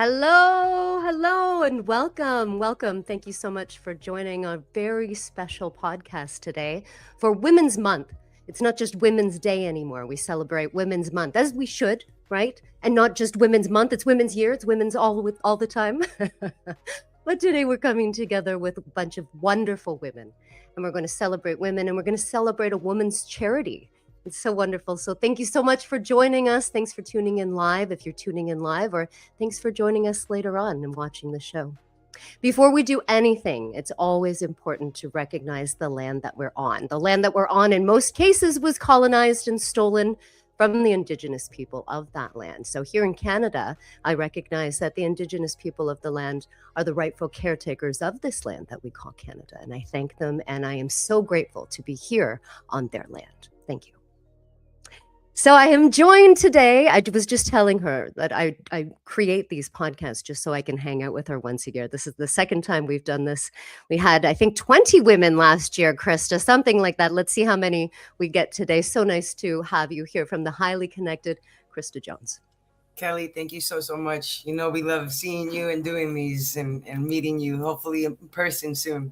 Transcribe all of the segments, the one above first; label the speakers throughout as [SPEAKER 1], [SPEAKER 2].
[SPEAKER 1] Hello, hello, and welcome. Welcome. Thank you so much for joining our very special podcast today for Women's Month. It's not just Women's Day anymore. We celebrate Women's Month, as we should, right? And not just Women's Month, it's Women's Year, it's Women's all the time. But today we're coming together with a bunch of wonderful women, and we're going to celebrate women, and we're going to celebrate a woman's charity. It's so wonderful. So thank you so much for joining us. Thanks for tuning in live if you're tuning in live, or thanks for joining us later on and watching the show. Before we do anything, it's always important to recognize the land that we're on. The land that we're on in most cases was colonized and stolen from the Indigenous people of that land. So here in Canada, I recognize that the Indigenous people of the land are the rightful caretakers of this land that we call Canada. And I thank them, and I am so grateful to be here on their land. Thank you. So I am joined today. I was just telling her that I create these podcasts just so I can hang out with her once a year. This is the second time we've done this. We had, I think, 20 women last year, Krista, something like that. Let's see how many we get today. So nice to have you here from the highly connected Krista Jones.
[SPEAKER 2] Kelly, thank you so much. You know, we love seeing you and doing these and meeting you, hopefully in person soon.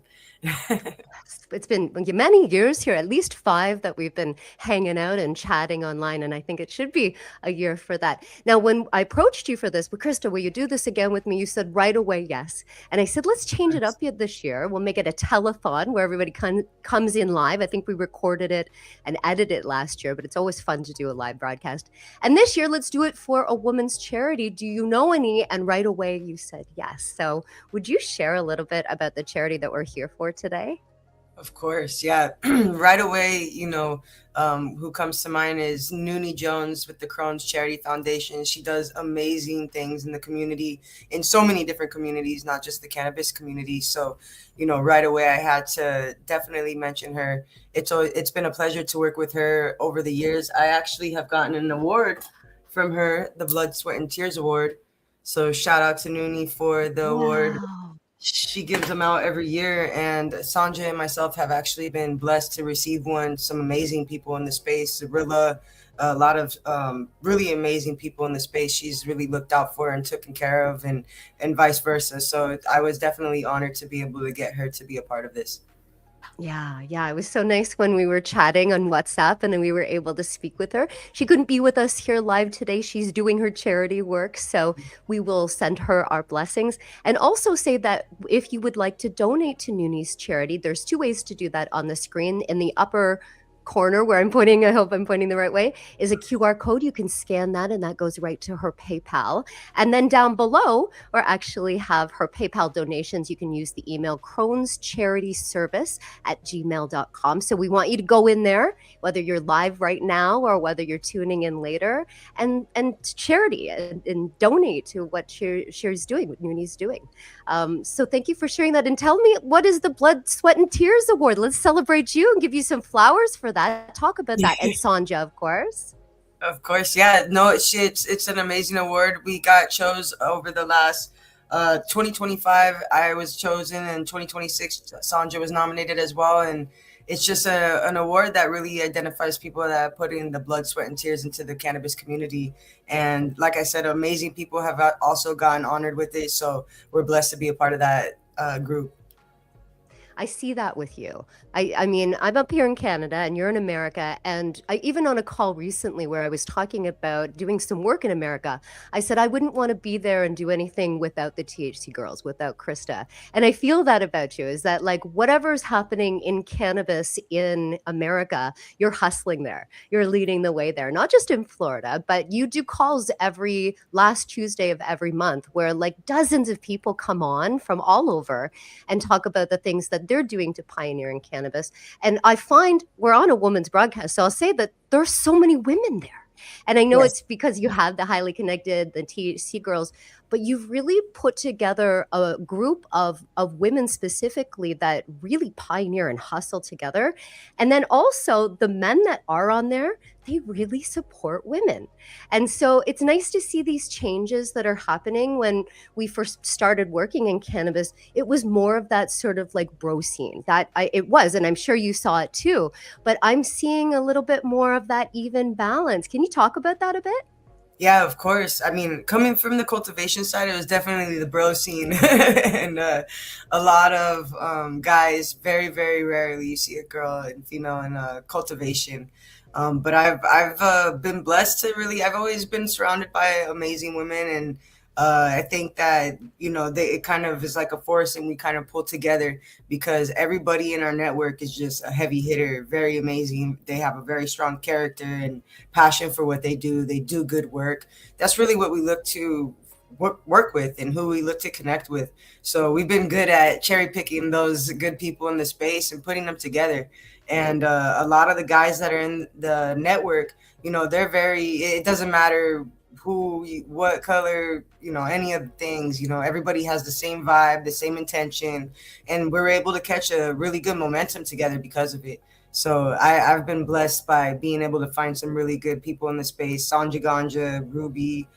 [SPEAKER 1] It's been many years here, at least 5 that we've been hanging out and chatting online, and I think it should be a year for that. Now, when I approached you for this, but Krista, will you do this again with me? You said right away yes, and I said let's change it up this year. We'll make it a telethon where everybody comes in live. I think we recorded it and edited it last year, but it's always fun to do a live broadcast. And this year, let's do it for a woman's charity. Do you know any? And right away you said yes. So would you share a little bit about the charity that we're here for today?
[SPEAKER 2] Of course, yeah. Right away, who comes to mind is Noonie Jones with the Crohn's Charity Foundation. She does amazing things in the community, in so many different communities, not just the cannabis community. So, right away I had to definitely mention her. It's been a pleasure to work with her over the years. I actually have gotten an award from her, the Blood, Sweat, and Tears Award. So shout out to Noonie for the award. She gives them out every year, and Sanjay and myself have actually been blessed to receive one. Some amazing people in the space, Zarilla, a lot of really amazing people in the space. She's really looked out for and taken care of, and vice versa. So I was definitely honored to be able to get her to be a part of this.
[SPEAKER 1] Yeah. It was so nice when we were chatting on WhatsApp and then we were able to speak with her. She couldn't be with us here live today. She's doing her charity work. So we will send her our blessings. And also say that if you would like to donate to Noonie's charity, there's 2 ways to do that on the screen. In the upper corner where I'm pointing, I hope I'm pointing the right way, is a QR code. You can scan that and that goes right to her PayPal. And then down below, or actually have her PayPal donations, you can use the email crohnscharityservice@gmail.com. So we want you to go in there, whether you're live right now or whether you're tuning in later, and charity and donate to what she's doing, what Noonie's doing. So thank you for sharing that. And tell me, what is the Blood, Sweat, and Tears Award? Let's celebrate you and give you some flowers for that. Talk about that. And Sanja, of course.
[SPEAKER 2] Of course, yeah. No, it's an amazing award. We got chose over the last 2025. I was chosen, and 2026 Sanja was nominated as well. And it's just an award that really identifies people that put in the blood, sweat, and tears into the cannabis community. And like I said, amazing people have also gotten honored with it. So we're blessed to be a part of that group.
[SPEAKER 1] I see that with you. I mean, I'm up here in Canada and you're in America. And I even on a call recently where I was talking about doing some work in America, I said I wouldn't want to be there and do anything without the THC girls, without Krista. And I feel that about you, is that like whatever's happening in cannabis in America, you're hustling there. You're leading the way there, not just in Florida, but you do calls every last Tuesday of every month where like dozens of people come on from all over and talk about the things that they're doing to pioneer in cannabis. And I find we're on a woman's broadcast, so I'll say that there's so many women there. And I know it's because you have the highly connected, the THC girls, but you've really put together a group of women specifically that really pioneer and hustle together. And then also the men that are on there, they really support women. And so it's nice to see these changes that are happening. When we first started working in cannabis, it was more of that sort of like bro scene it was, and I'm sure you saw it too, but I'm seeing a little bit more of that even balance. Can you talk about that a bit?
[SPEAKER 2] Yeah, of course. I mean, coming from the cultivation side, it was definitely the bro scene, and a lot of guys. Very, very rarely you see a girl and female in cultivation. But I've been blessed to really. I've always been surrounded by amazing women, and I think that it kind of is like a force, and we kind of pull together because everybody in our network is just a heavy hitter, very amazing. They have a very strong character and passion for what they do. They do good work. That's really what we look to work with and who we look to connect with. So we've been good at cherry picking those good people in the space and putting them together. And a lot of the guys that are in the network, they're very, it doesn't matter what color, any of the things, everybody has the same vibe, the same intention, and we're able to catch a really good momentum together because of it. So I've been blessed by being able to find some really good people in the space. Sanja Ganja, Ruby,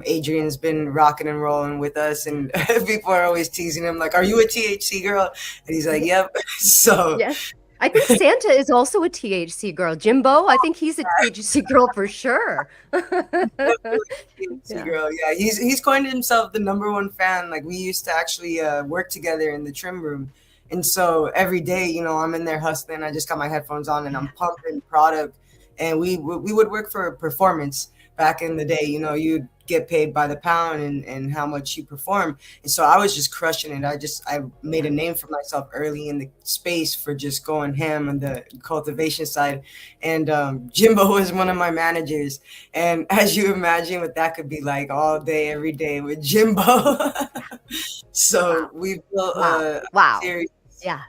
[SPEAKER 2] Adrian's been rocking and rolling with us, and people are always teasing him like, "Are you a THC girl?" And he's like, "Yep." So
[SPEAKER 1] Yes. I think Santa is also a THC girl. Jimbo, I think he's a THC girl for sure.
[SPEAKER 2] THC
[SPEAKER 1] Yeah.
[SPEAKER 2] girl, yeah, he's coined himself the number one fan. Like we used to actually work together in the trim room, and so every day, I'm in there hustling. I just got my headphones on and I'm pumping product, and we would work for a performance back in the day. You'd get paid by the pound and how much you perform, and so I was just crushing it. I made a name for myself early in the space for just going ham on the cultivation side, and Jimbo was one of my managers. And as you imagine what that could be like all day, every day with Jimbo.
[SPEAKER 1] Wow.
[SPEAKER 2] So we built
[SPEAKER 1] Wow.
[SPEAKER 2] a
[SPEAKER 1] Wow.
[SPEAKER 2] serious,
[SPEAKER 1] Yeah.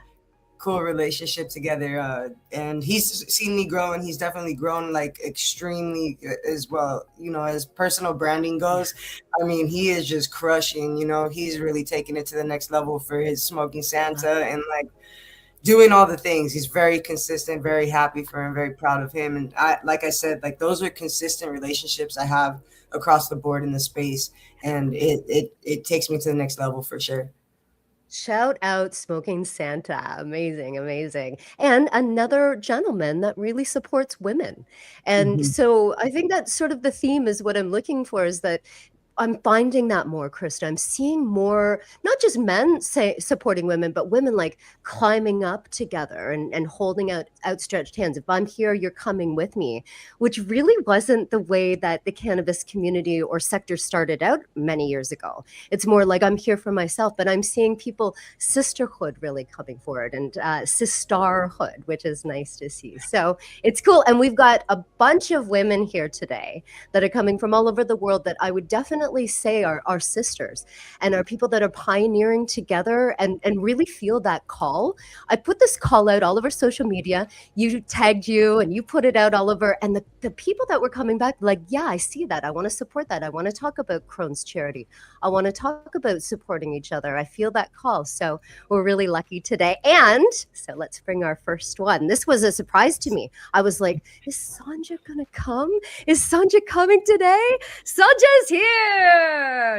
[SPEAKER 2] cool relationship together. And he's seen me grow, and he's definitely grown like extremely as well. As personal branding
[SPEAKER 1] Yeah.
[SPEAKER 2] goes, I mean, he is just crushing. He's really taking it to the next level for his smoking Santa and like doing all the things. He's very consistent, very happy for him, very proud of him. And like I said, like those are consistent relationships I have across the board in the space, and it takes me to the next level for sure.
[SPEAKER 1] Shout out Smoking Santa. Amazing, amazing. And another gentleman that really supports women. And
[SPEAKER 2] Mhm.
[SPEAKER 1] so I think that's sort of the theme is what I'm looking for is that I'm finding that more, Krista. I'm seeing more, not just men say supporting women, but women like climbing up together and holding out outstretched hands. If I'm here, you're coming with me, which really wasn't the way that the cannabis community or sector started out many years ago. It's more like I'm here for myself, but I'm seeing people sisterhood really coming forward and sisterhood, which is nice to see. So it's cool. And we've got a bunch of women here today that are coming from all over the world that I would definitely say are sisters and are people that are pioneering together and really feel that call. I put this call out all over social media. You tagged you and you put it out all over. And the people that were coming back, like, yeah, I see that. I want to support that. I want to talk about Crohn's charity. I want to talk about supporting each other. I feel that call. So we're really lucky today. And so let's bring our first one. This was a surprise to me. I was like, is Sanja going to come? Is Sanja coming today? Sanja's here!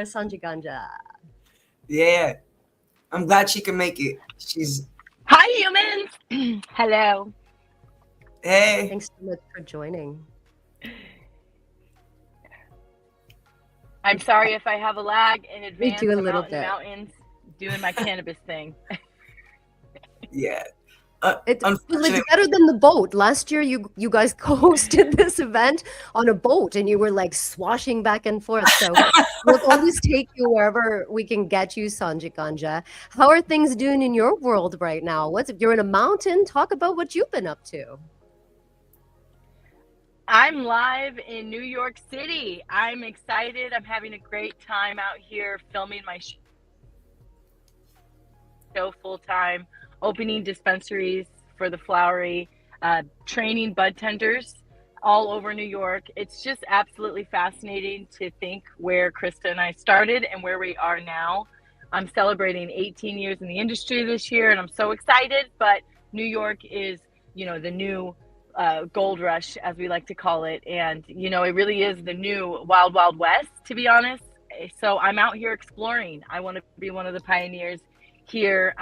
[SPEAKER 1] Sanja Ganja.
[SPEAKER 2] Yeah, I'm glad she can make it. She's
[SPEAKER 3] Hi, humans. Hello.
[SPEAKER 2] hey.
[SPEAKER 1] Thanks so much for joining.
[SPEAKER 3] I'm sorry if I have a lag in advance.
[SPEAKER 1] do a
[SPEAKER 3] I'm
[SPEAKER 1] little
[SPEAKER 3] out in the
[SPEAKER 1] bit.
[SPEAKER 3] mountains doing my cannabis thing.
[SPEAKER 2] Yeah.
[SPEAKER 1] Well, it's
[SPEAKER 2] Unfortunately,
[SPEAKER 1] better than the boat. Last year, you guys hosted this event on a boat, and you were like swashing back and forth. So we'll always take you wherever we can get you, Sanjay Ganja. How are things doing in your world right now? What's if you're in a mountain? Talk about what you've been up to.
[SPEAKER 3] I'm live in New York City. I'm excited. I'm having a great time out here filming my show full time, opening dispensaries for the flowery, training bud tenders all over New York. It's just absolutely fascinating to think where Krista and I started and where we are now. I'm celebrating 18 years in the industry this year, and I'm so excited. But New York is, the new gold rush, as we like to call it. And, it really is the new wild, wild west, to be honest. So I'm out here exploring. I want to be one of the pioneers here.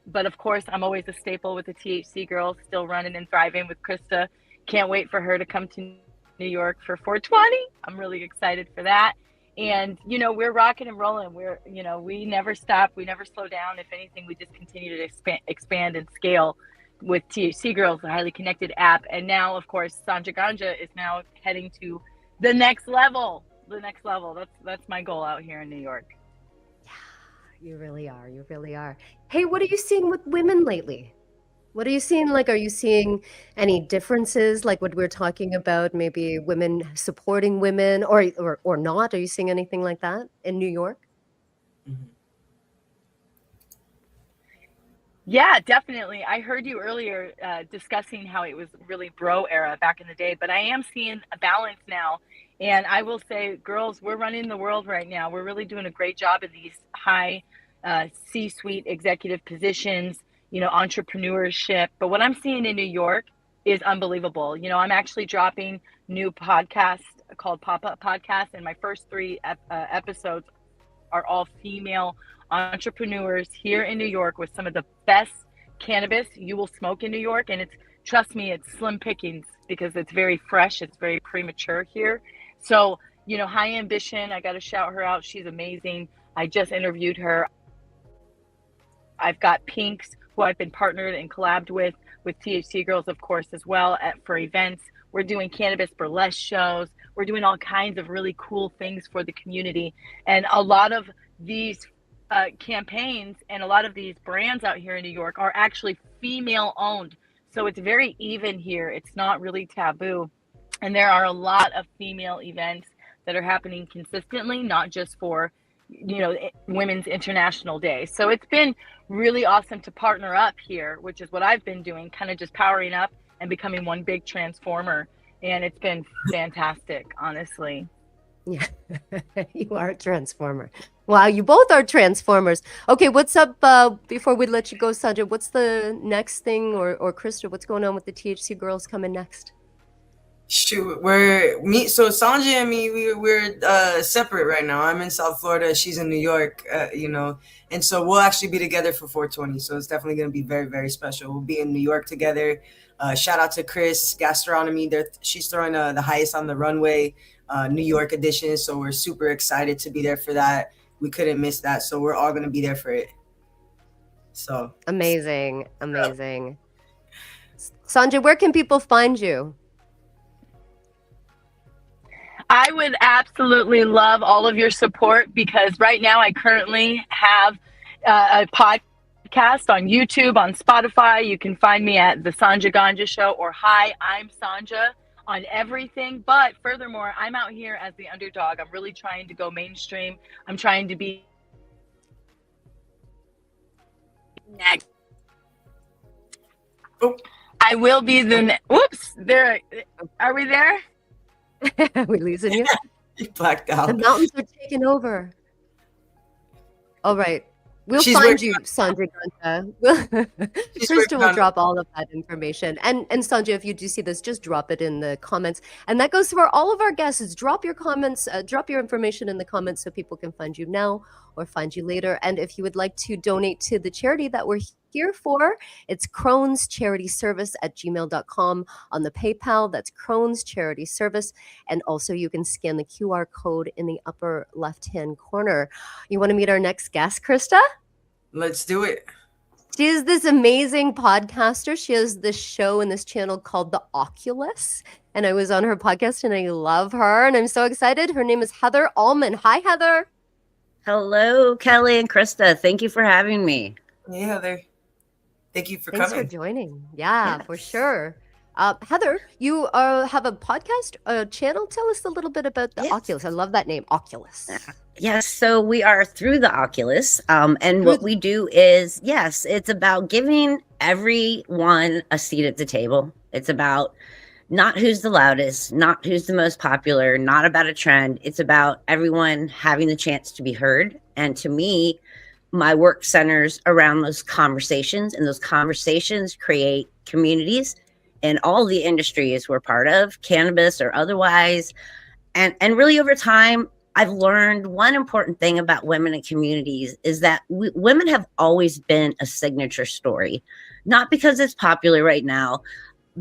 [SPEAKER 3] But of course, I'm always a staple with the THC girls, still running and thriving with Krista. Can't wait for her to come to New York for 420. I'm really excited for that. And, you know, we're rocking and rolling. We never stop. We never slow down. If anything, we just continue to expand and scale with THC Girls, the highly connected app. And now, of course, Sanja Ganja is now heading to the next level. That's my goal out here in New York.
[SPEAKER 1] Yeah, you really are. You really are. Hey, what are you seeing with women lately? What are you seeing? Like, are you seeing any differences, like what we're talking about, maybe women supporting women or not? Are you seeing anything like that in New York?
[SPEAKER 2] Mhm.
[SPEAKER 3] Yeah, definitely. I heard you earlier discussing how it was really bro era back in the day, but I am seeing a balance now. And I will say, girls, we're running the world right now. We're really doing a great job in these high C-suite executive positions, you know, entrepreneurship. But what I'm seeing in New York is unbelievable. You know, I'm actually dropping new podcast called Pop-Up Podcast, and my first three episodes are all female entrepreneurs here in New York with some of the best cannabis you will smoke in New York. And trust me, it's slim pickings because it's very fresh. It's very premature here. So, you know, High Ambition, I got to shout her out. She's amazing. I just interviewed her. I've got Pinks, who I've been partnered and collabed with THC Girls, of course, as well for events. We're doing cannabis burlesque shows. We're doing all kinds of really cool things for the community. And a lot of these campaigns and a lot of these brands out here in New York are actually female owned. So it's very even here. It's not really taboo. And there are a lot of female events that are happening consistently, not just for, you know, Women's International Day. So it's been really awesome to partner up here, which is what I've been doing, kind of just powering up and becoming one big transformer. And it's been fantastic, honestly.
[SPEAKER 1] Yeah, you are a transformer. Wow, you both are transformers. Okay, what's up before we let you go, Sanja? What's the next thing, or Krista, what's going on with the THC Girls coming next?
[SPEAKER 2] Shoot, so Sanja and me, we're separate right now. I'm in South Florida, she's in New York, you know, and so we'll actually be together for 420. So it's definitely going to be very, very special. We'll be in New York together. Shout out to Chris Gastronomy. She's throwing the highest on the runway, New York edition. So we're super excited to be there for that. We couldn't miss that. So we're all going to be there for it. So
[SPEAKER 1] amazing. Sanja, where can people find you?
[SPEAKER 3] I would absolutely love all of your support because right now I currently have a podcast on YouTube, on Spotify. You can find me at The Sanja Ganja Show or Hi, I'm Sanja on everything. But furthermore, I'm out here as the underdog. I'm really trying to go mainstream. I'm trying to be next.
[SPEAKER 2] Oh.
[SPEAKER 3] I will be the whoops. There, are we there?
[SPEAKER 1] Are we losing you?
[SPEAKER 2] You blacked out.
[SPEAKER 1] The mountains are taking over. All right. We'll find you, Sanja Ganja. Krista will drop all of that information. And Sanja, if you do see this, just drop it in the comments. And that goes for all of our guests. Drop your comments, drop your information in the comments so people can find you now or find you later. And if you would like to donate to the charity that we're here for, it's Crohn's Charity Service at gmail.com on the PayPal. That's Crohn's Charity Service. And also you can scan the QR code in the upper left-hand corner. You want to meet our next guest, Krista?
[SPEAKER 2] Let's do it.
[SPEAKER 1] She is this amazing podcaster. She has this show and this channel called The Oculus. And I was on her podcast and I love her. And I'm so excited. Her name is Heather Allman. Hi, Heather.
[SPEAKER 4] Hello, Kelly and Krista. Thank you for having me.
[SPEAKER 2] Yeah, Heather. Thank you for
[SPEAKER 1] Thanks
[SPEAKER 2] coming.
[SPEAKER 1] for joining. Yeah, for sure. Heather, you have a podcast channel. Tell us a little bit about the Oculus. I love that name, Oculus.
[SPEAKER 4] Yes, so we are through the Oculus. And what we do is, it's about giving everyone a seat at the table. It's about not who's the loudest, not who's the most popular, not about a trend. It's about everyone having the chance to be heard. And to me, my work centers around those conversations, and those conversations create communities in all the industries we're part of, cannabis or otherwise. And really over time, I've learned one important thing about women and communities is that women have always been a signature story, not because it's popular right now,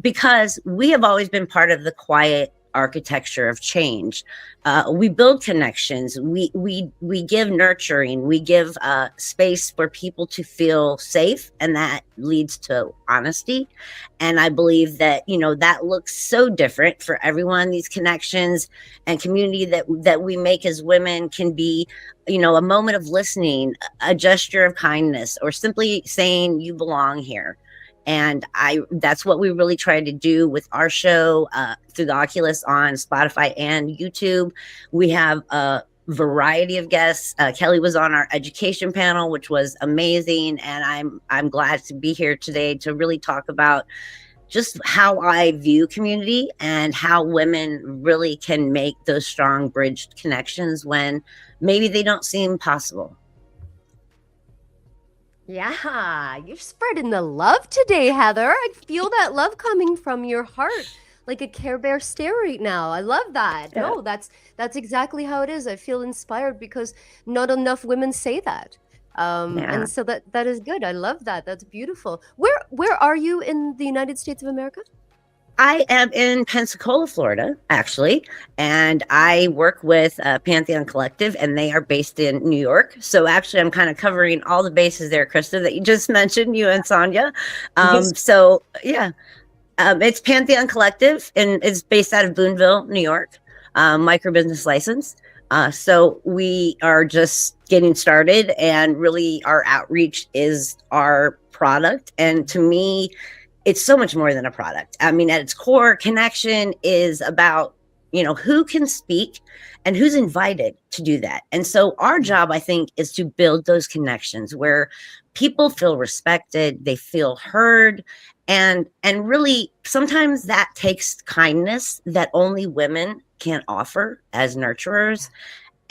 [SPEAKER 4] because we have always been part of the quiet architecture of change. We build connections. We give nurturing. We give space for people to feel safe, and that leads to honesty. And I believe that, you know, that looks so different for everyone. These connections and community that we make as women can be, you know, a moment of listening, a gesture of kindness, or simply saying you belong here. And that's what we really try to do with our show through the Oculus on Spotify and YouTube. We have a variety of guests. Kelly was on our education panel, which was amazing. And I'm glad to be here today to really talk about just how I view community and how women really can make those strong bridged connections when maybe they don't seem possible.
[SPEAKER 1] Yeah, you're spreading the love today, Heather. I feel that love coming from your heart, like a Care Bear stare right now. I love that.
[SPEAKER 4] Yeah.
[SPEAKER 1] No, that's exactly how it is. I feel inspired because not enough women say that. And so that is good. I love that. That's beautiful. Where are you in the United States of America?
[SPEAKER 4] I am in Pensacola, Florida, actually, and I work with Pantheon Collective, and they are based in New York. So actually, I'm kind of covering all the bases there, Krista, that you just mentioned, you and Sonia.
[SPEAKER 2] Yes.
[SPEAKER 4] So yeah, it's Pantheon Collective, and it's based out of Boonville, New York, micro business license. So we are just getting started, and really our outreach is our product. And to me, it's so much more than a product. I mean, at its core, connection is about, you know, who can speak and who's invited to do that. And so our job, I think, is to build those connections where people feel respected, they feel heard, and really sometimes that takes kindness that only women can offer as nurturers.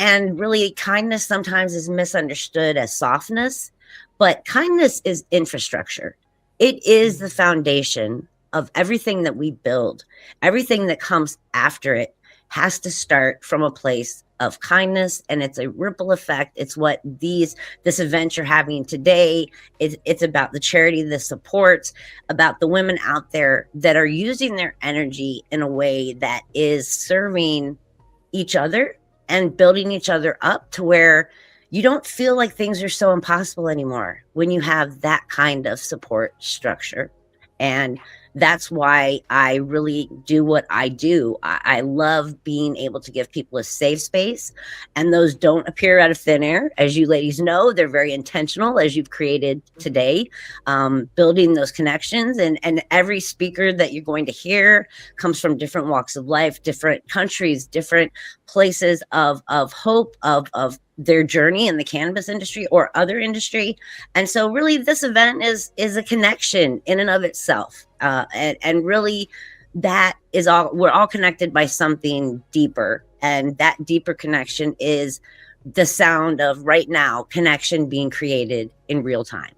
[SPEAKER 4] And really, kindness sometimes is misunderstood as softness, but kindness is infrastructure. It is the foundation of everything that we build. Everything that comes after it has to start from a place of kindness, and it's a ripple effect. It's what this event you're having today, it's about the charity, the supports, about the women out there that are using their energy in a way that is serving each other and building each other up to where you don't feel like things are so impossible anymore when you have that kind of support structure. And that's why I really do what I do. I love being able to give people a safe space, and those don't appear out of thin air. As you ladies know, they're very intentional, as you've created today, building those connections. And every speaker that you're going to hear comes from different walks of life, different countries, different places of hope, of their journey in the cannabis industry or other industry. And so really this event is a connection in and of itself. And really that is all, we're all connected by something deeper. And that deeper connection is the sound of right now connection being created in real time.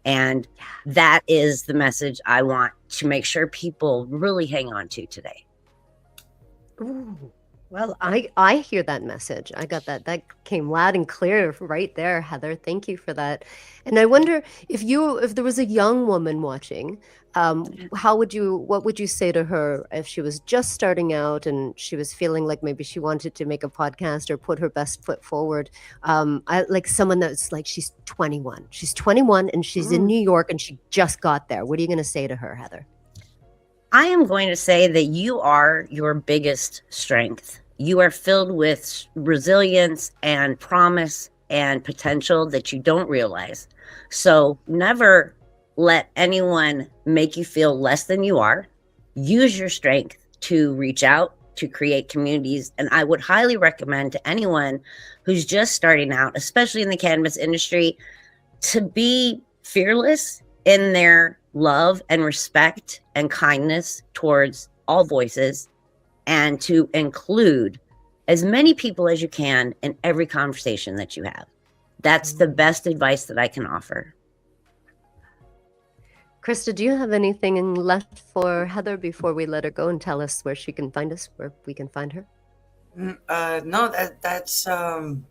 [SPEAKER 4] And that is the message I want to make sure people really hang on to today.
[SPEAKER 1] Ooh. Well, I hear that message. I got that. That came loud and clear right there, Heather. Thank you for that. And I wonder if there was a young woman watching, what would you say to her if she was just starting out and she was feeling like maybe she wanted to make a podcast or put her best foot forward? I like someone that's like, she's 21. She's 21 and she's in New York and she just got there. What are you going to say to her, Heather?
[SPEAKER 4] I am going to say that you are your biggest strength. You are filled with resilience and promise and potential that you don't realize. So never let anyone make you feel less than you are. Use your strength to reach out, to create communities. And I would highly recommend to anyone who's just starting out, especially in the cannabis industry, to be fearless in their love and respect and kindness towards all voices, and to include as many people as you can in every conversation that you have. That's the best advice that I can offer.
[SPEAKER 1] Krista, do you have anything left for Heather before we let her go and tell us where she can find us, where we can find her?
[SPEAKER 2] No, that's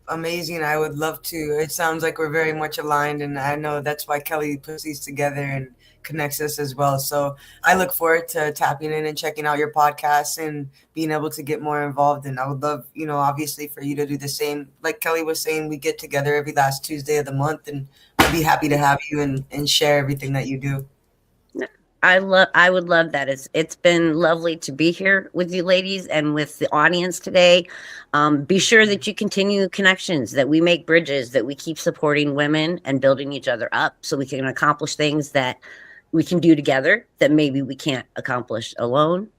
[SPEAKER 2] amazing. I would love to. It sounds like we're very much aligned, and I know that's why Kelly puts these together. And connects us as well. So I look forward to tapping in and checking out your podcast and being able to get more involved. And I would love, obviously for you to do the same. Like Kelly was saying, we get together every last Tuesday of the month, and I'd be happy to have you and share everything that you do.
[SPEAKER 4] I would love that. It's been lovely to be here with you ladies and with the audience today. Be sure that you continue connections, that we make bridges, that we keep supporting women and building each other up so we can accomplish things that we can do together that maybe we can't accomplish alone.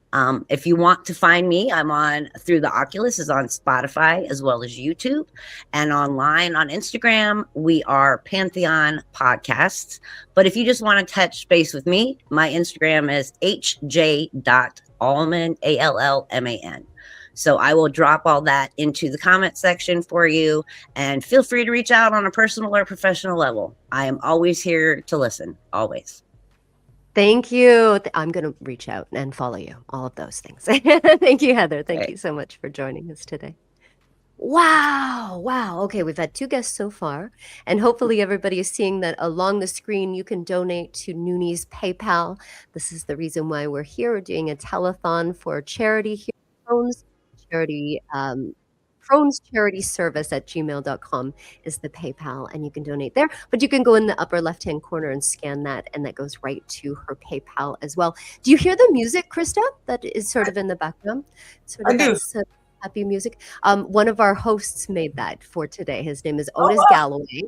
[SPEAKER 4] If you want to find me, I'm on Through the Oculus is on Spotify as well as YouTube, and online on Instagram, we are Pantheon Podcasts. But if you just want to touch base with me, my Instagram is hj.allman, ALLMAN. So I will drop all that into the comment section for you, and feel free to reach out on a personal or professional level. I am always here to listen, always.
[SPEAKER 1] Thank you. I'm going to reach out and follow you. All of those things. Thank you, Heather. Thank you so much for joining us today. Wow. Okay, we've had 2 guests so far, and hopefully everybody is seeing that along the screen you can donate to Nooni's PayPal. This is the reason why we're here. We're doing a telethon for charity here, Crohn's charity. Crohn's Charity Service at gmail.com is the PayPal, and you can donate there. But you can go in the upper left-hand corner and scan that, and that goes right to her PayPal as well. Do you hear the music, Krista, that is sort of in the background?
[SPEAKER 2] I do.
[SPEAKER 1] Happy music. One of our hosts made that for today. His name is Otis Galloway.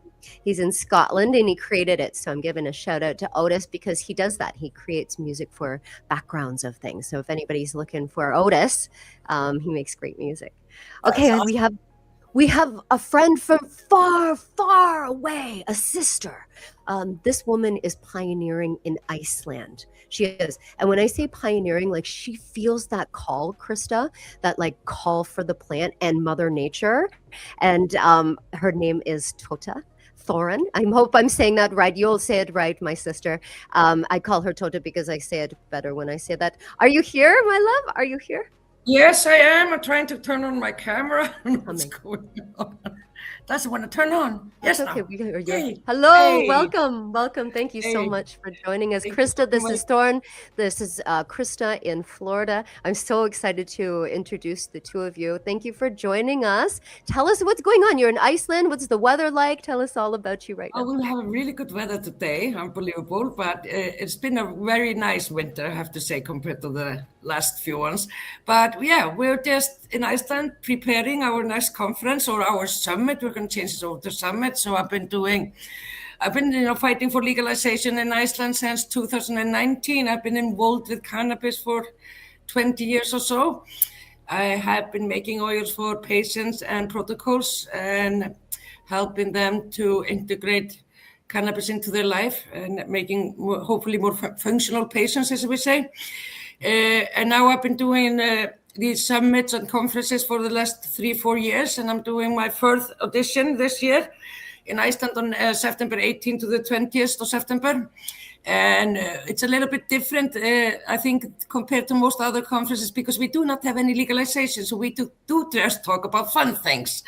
[SPEAKER 1] He's in Scotland, and he created it. So I'm giving a shout out to Otis because he does that. He creates music for backgrounds of things. So if anybody's looking for Otis, he makes great music. Okay, awesome. We have a friend from far away, a sister. This woman is pioneering in Iceland. She is. And when I say pioneering, like, she feels that call, Krista, that like call for the plant and Mother Nature. And her name is Tota Thorin. I hope I'm saying that right. You'll say it right, my sister. I call her Tota because I say it better when I say that. Are you here, my love? Are you here?
[SPEAKER 5] Yes, I am. I'm trying to turn on my camera. What's going on? Doesn't want to turn on. Yes,
[SPEAKER 1] okay.
[SPEAKER 5] Hey.
[SPEAKER 1] Hello,
[SPEAKER 5] Hey.
[SPEAKER 1] Welcome. Thank you so much for joining us. Krista, this is Thorn. This is Krista in Florida. I'm so excited to introduce the two of you. Thank you for joining us. Tell us what's going on. You're in Iceland. What's the weather like? Tell us all about you right now.
[SPEAKER 5] We have a really good weather today, unbelievable, but it's been a very nice winter, I have to say, compared to the last few ones. But yeah, we're just in Iceland preparing our next conference or our summit. We're going to change it over to summit. So I've been fighting for legalization in Iceland since 2019. I've been involved with cannabis for 20 years or so. I have been making oils for patients and protocols and helping them to integrate cannabis into their life and making hopefully more functional patients, as we say. And now I've been doing these summits and conferences for the last 3-4 years, and I'm doing my 4th audition this year in Iceland on September 18th to the 20th of September. And it's a little bit different, I think, compared to most other conferences, because we do not have any legalization. So we do just talk about fun things.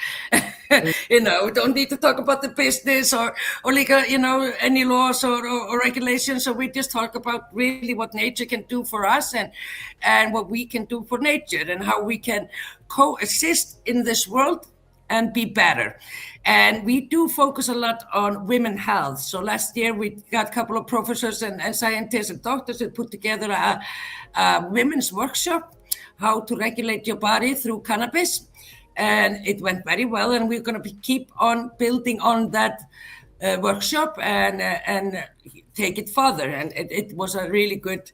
[SPEAKER 5] We don't need to talk about the business or legal, any laws or regulations. So we just talk about really what nature can do for us and what we can do for nature and how we can coexist in this world and be better. And we do focus a lot on women's health. So last year we got a couple of professors and scientists and doctors that put together a women's workshop, how to regulate your body through cannabis. And it went very well. And we're going to keep on building on that workshop and take it further. And it was a really good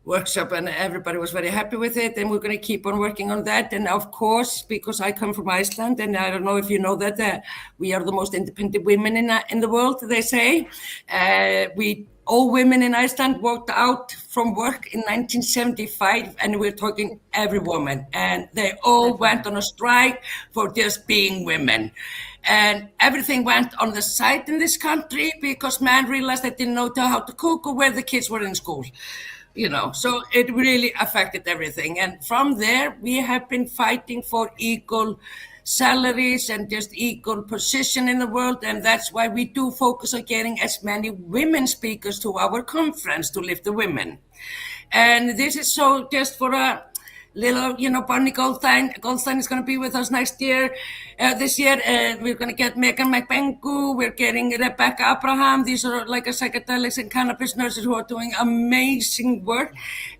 [SPEAKER 5] workshop, and everybody was very happy with it, and we're going to keep on working on that. And of course, because I come from Iceland, and I don't know if you know that we are the most independent women in the world, they say. All women in Iceland walked out from work in 1975, and we're talking every woman, and they all went on a strike for just being women. And everything went on the side in this country because men realized they didn't know how to cook or where the kids were in school. So it really affected everything. And from there, we have been fighting for equal salaries and just equal position in the world. And that's why we do focus on getting as many women speakers to our conference to lift the women. And this is so just for a little, Bonnie Goldstein. Goldstein is going to be with us next year. This year, we're going to get Megan McBengu. We're getting Rebecca Abraham. These are like a psychedelics and cannabis nurses who are doing amazing work.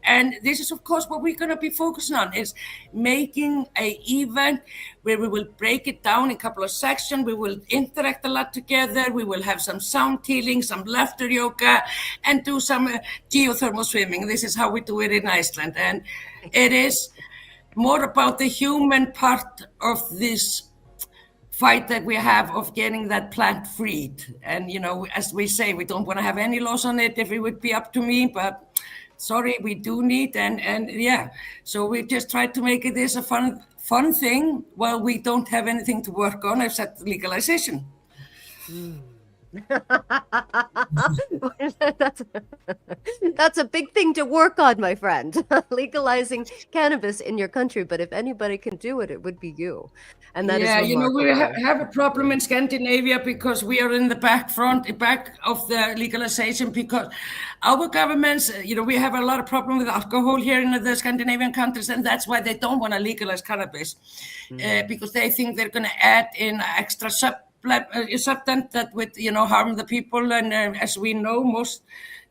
[SPEAKER 5] And this is, of course, what we're going to be focusing on is making an event where we will break it down in a couple of sections. We will interact a lot together. We will have some sound healing, some laughter yoga, and do some geothermal swimming. This is how we do it in Iceland. And it is more about the human part of this fight that we have of getting that plant freed. And, as we say, we don't want to have any laws on it if it would be up to me, but sorry, we do need, and yeah. So we just try to make it this a fun thing while we don't have anything to work on except legalization.
[SPEAKER 1] That's a big thing to work on, my friend. Legalizing cannabis in your country, but if anybody can do it, it would be you. And that is remarkable.
[SPEAKER 5] We have a problem in Scandinavia because we are in the back of the legalization, because our governments, we have a lot of problem with alcohol here in the Scandinavian countries, and that's why they don't want to legalize cannabis, because they think they're going to add in extra substance that would, harm the people. And as we know, most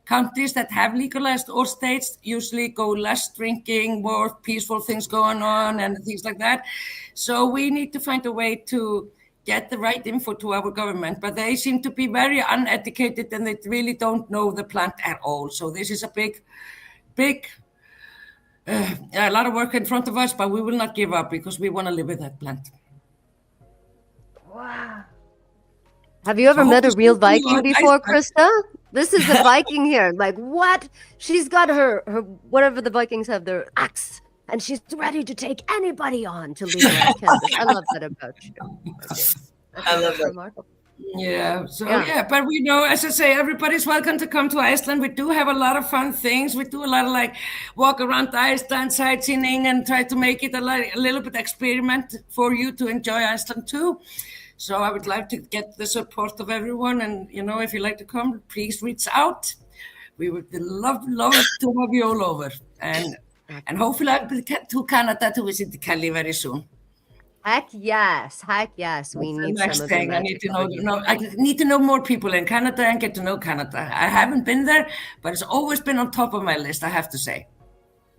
[SPEAKER 5] countries that have legalized or states usually go less drinking, more peaceful things going on and things like that. So we need to find a way to get the right info to our government, but they seem to be very uneducated and they really don't know the plant at all. So this is a big, a lot of work in front of us, but we will not give up because we want to live with that plant.
[SPEAKER 1] Wow. Have you ever met a real Viking before, Krista? This is a Viking here. Like, what? She's got her whatever the Vikings have, their axe, and she's ready to take anybody on to legalize cannabis. I love that about you.
[SPEAKER 2] I love that.
[SPEAKER 1] Remarkable.
[SPEAKER 5] Yeah. So yeah, but we know, as I say, everybody's welcome to come to Iceland. We do have a lot of fun things. We do a lot of walk around Iceland, sightseeing, and try to make it a little bit experiment for you to enjoy Iceland too. So I would like to get the support of everyone, and if you'd like to come, please reach out. We would love to have you all over, and hopefully I'll get to Canada to visit Kelly very soon.
[SPEAKER 1] Heck yes. We need some of them.
[SPEAKER 5] I need to know more people in Canada and get to know Canada. I haven't been there, but it's always been on top of my list, I have to say.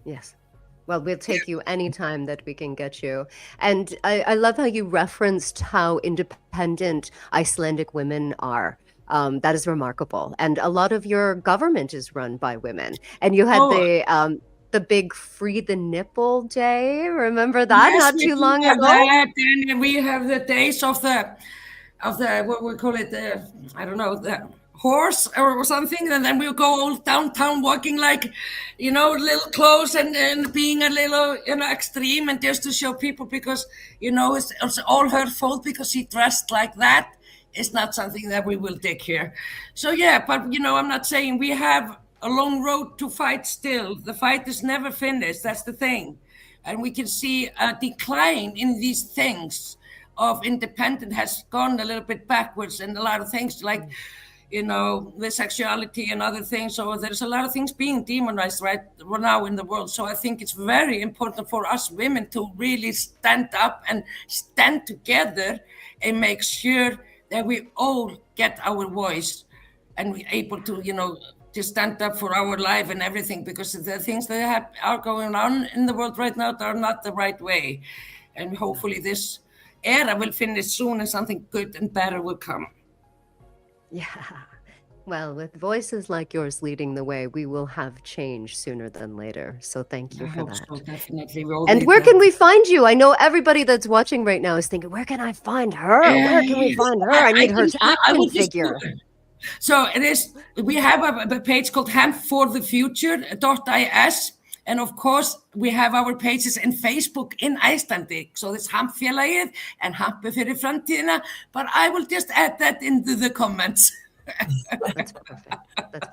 [SPEAKER 1] Yes. Well, we'll take you anytime that we can get you. And I love how you referenced how independent Icelandic women are. That is remarkable. And a lot of your government is run by women. And you had the big Free the Nipple Day. Remember that?
[SPEAKER 5] Yes,
[SPEAKER 1] not too long ago?
[SPEAKER 5] And we have the days of the what we call it, the horse or something, and then we'll go all downtown walking little clothes and being a little extreme, and just to show people, because it's all her fault because she dressed like that. It's not something that we will take here. So yeah, but I'm not saying we have a long road to fight still. The fight is never finished. That's the thing. And we can see a decline in these things of independence has gone a little bit backwards, and a lot of things the sexuality and other things. So there's a lot of things being demonized right now in the world. So I think it's very important for us women to really stand up and stand together and make sure that we all get our voice and we're able to, to stand up for our life and everything, because the things that are going on in the world right now are not the right way. And hopefully this era will finish soon and something good and better will come.
[SPEAKER 1] Yeah. Well, with voices like yours leading the way, we will have change sooner than later. So thank you for that.
[SPEAKER 5] So, definitely.
[SPEAKER 1] And where can we find you? I know everybody that's watching right now is thinking, where can I find her? Where can we find her? I need her action figure.
[SPEAKER 5] So we have a page called hempforthefuture.is. And of course, we have our pages in Facebook in Icelandic. So it's Hampfélagið and Hampi fyrir framtíðina. But I will just add that into the comments.
[SPEAKER 1] That's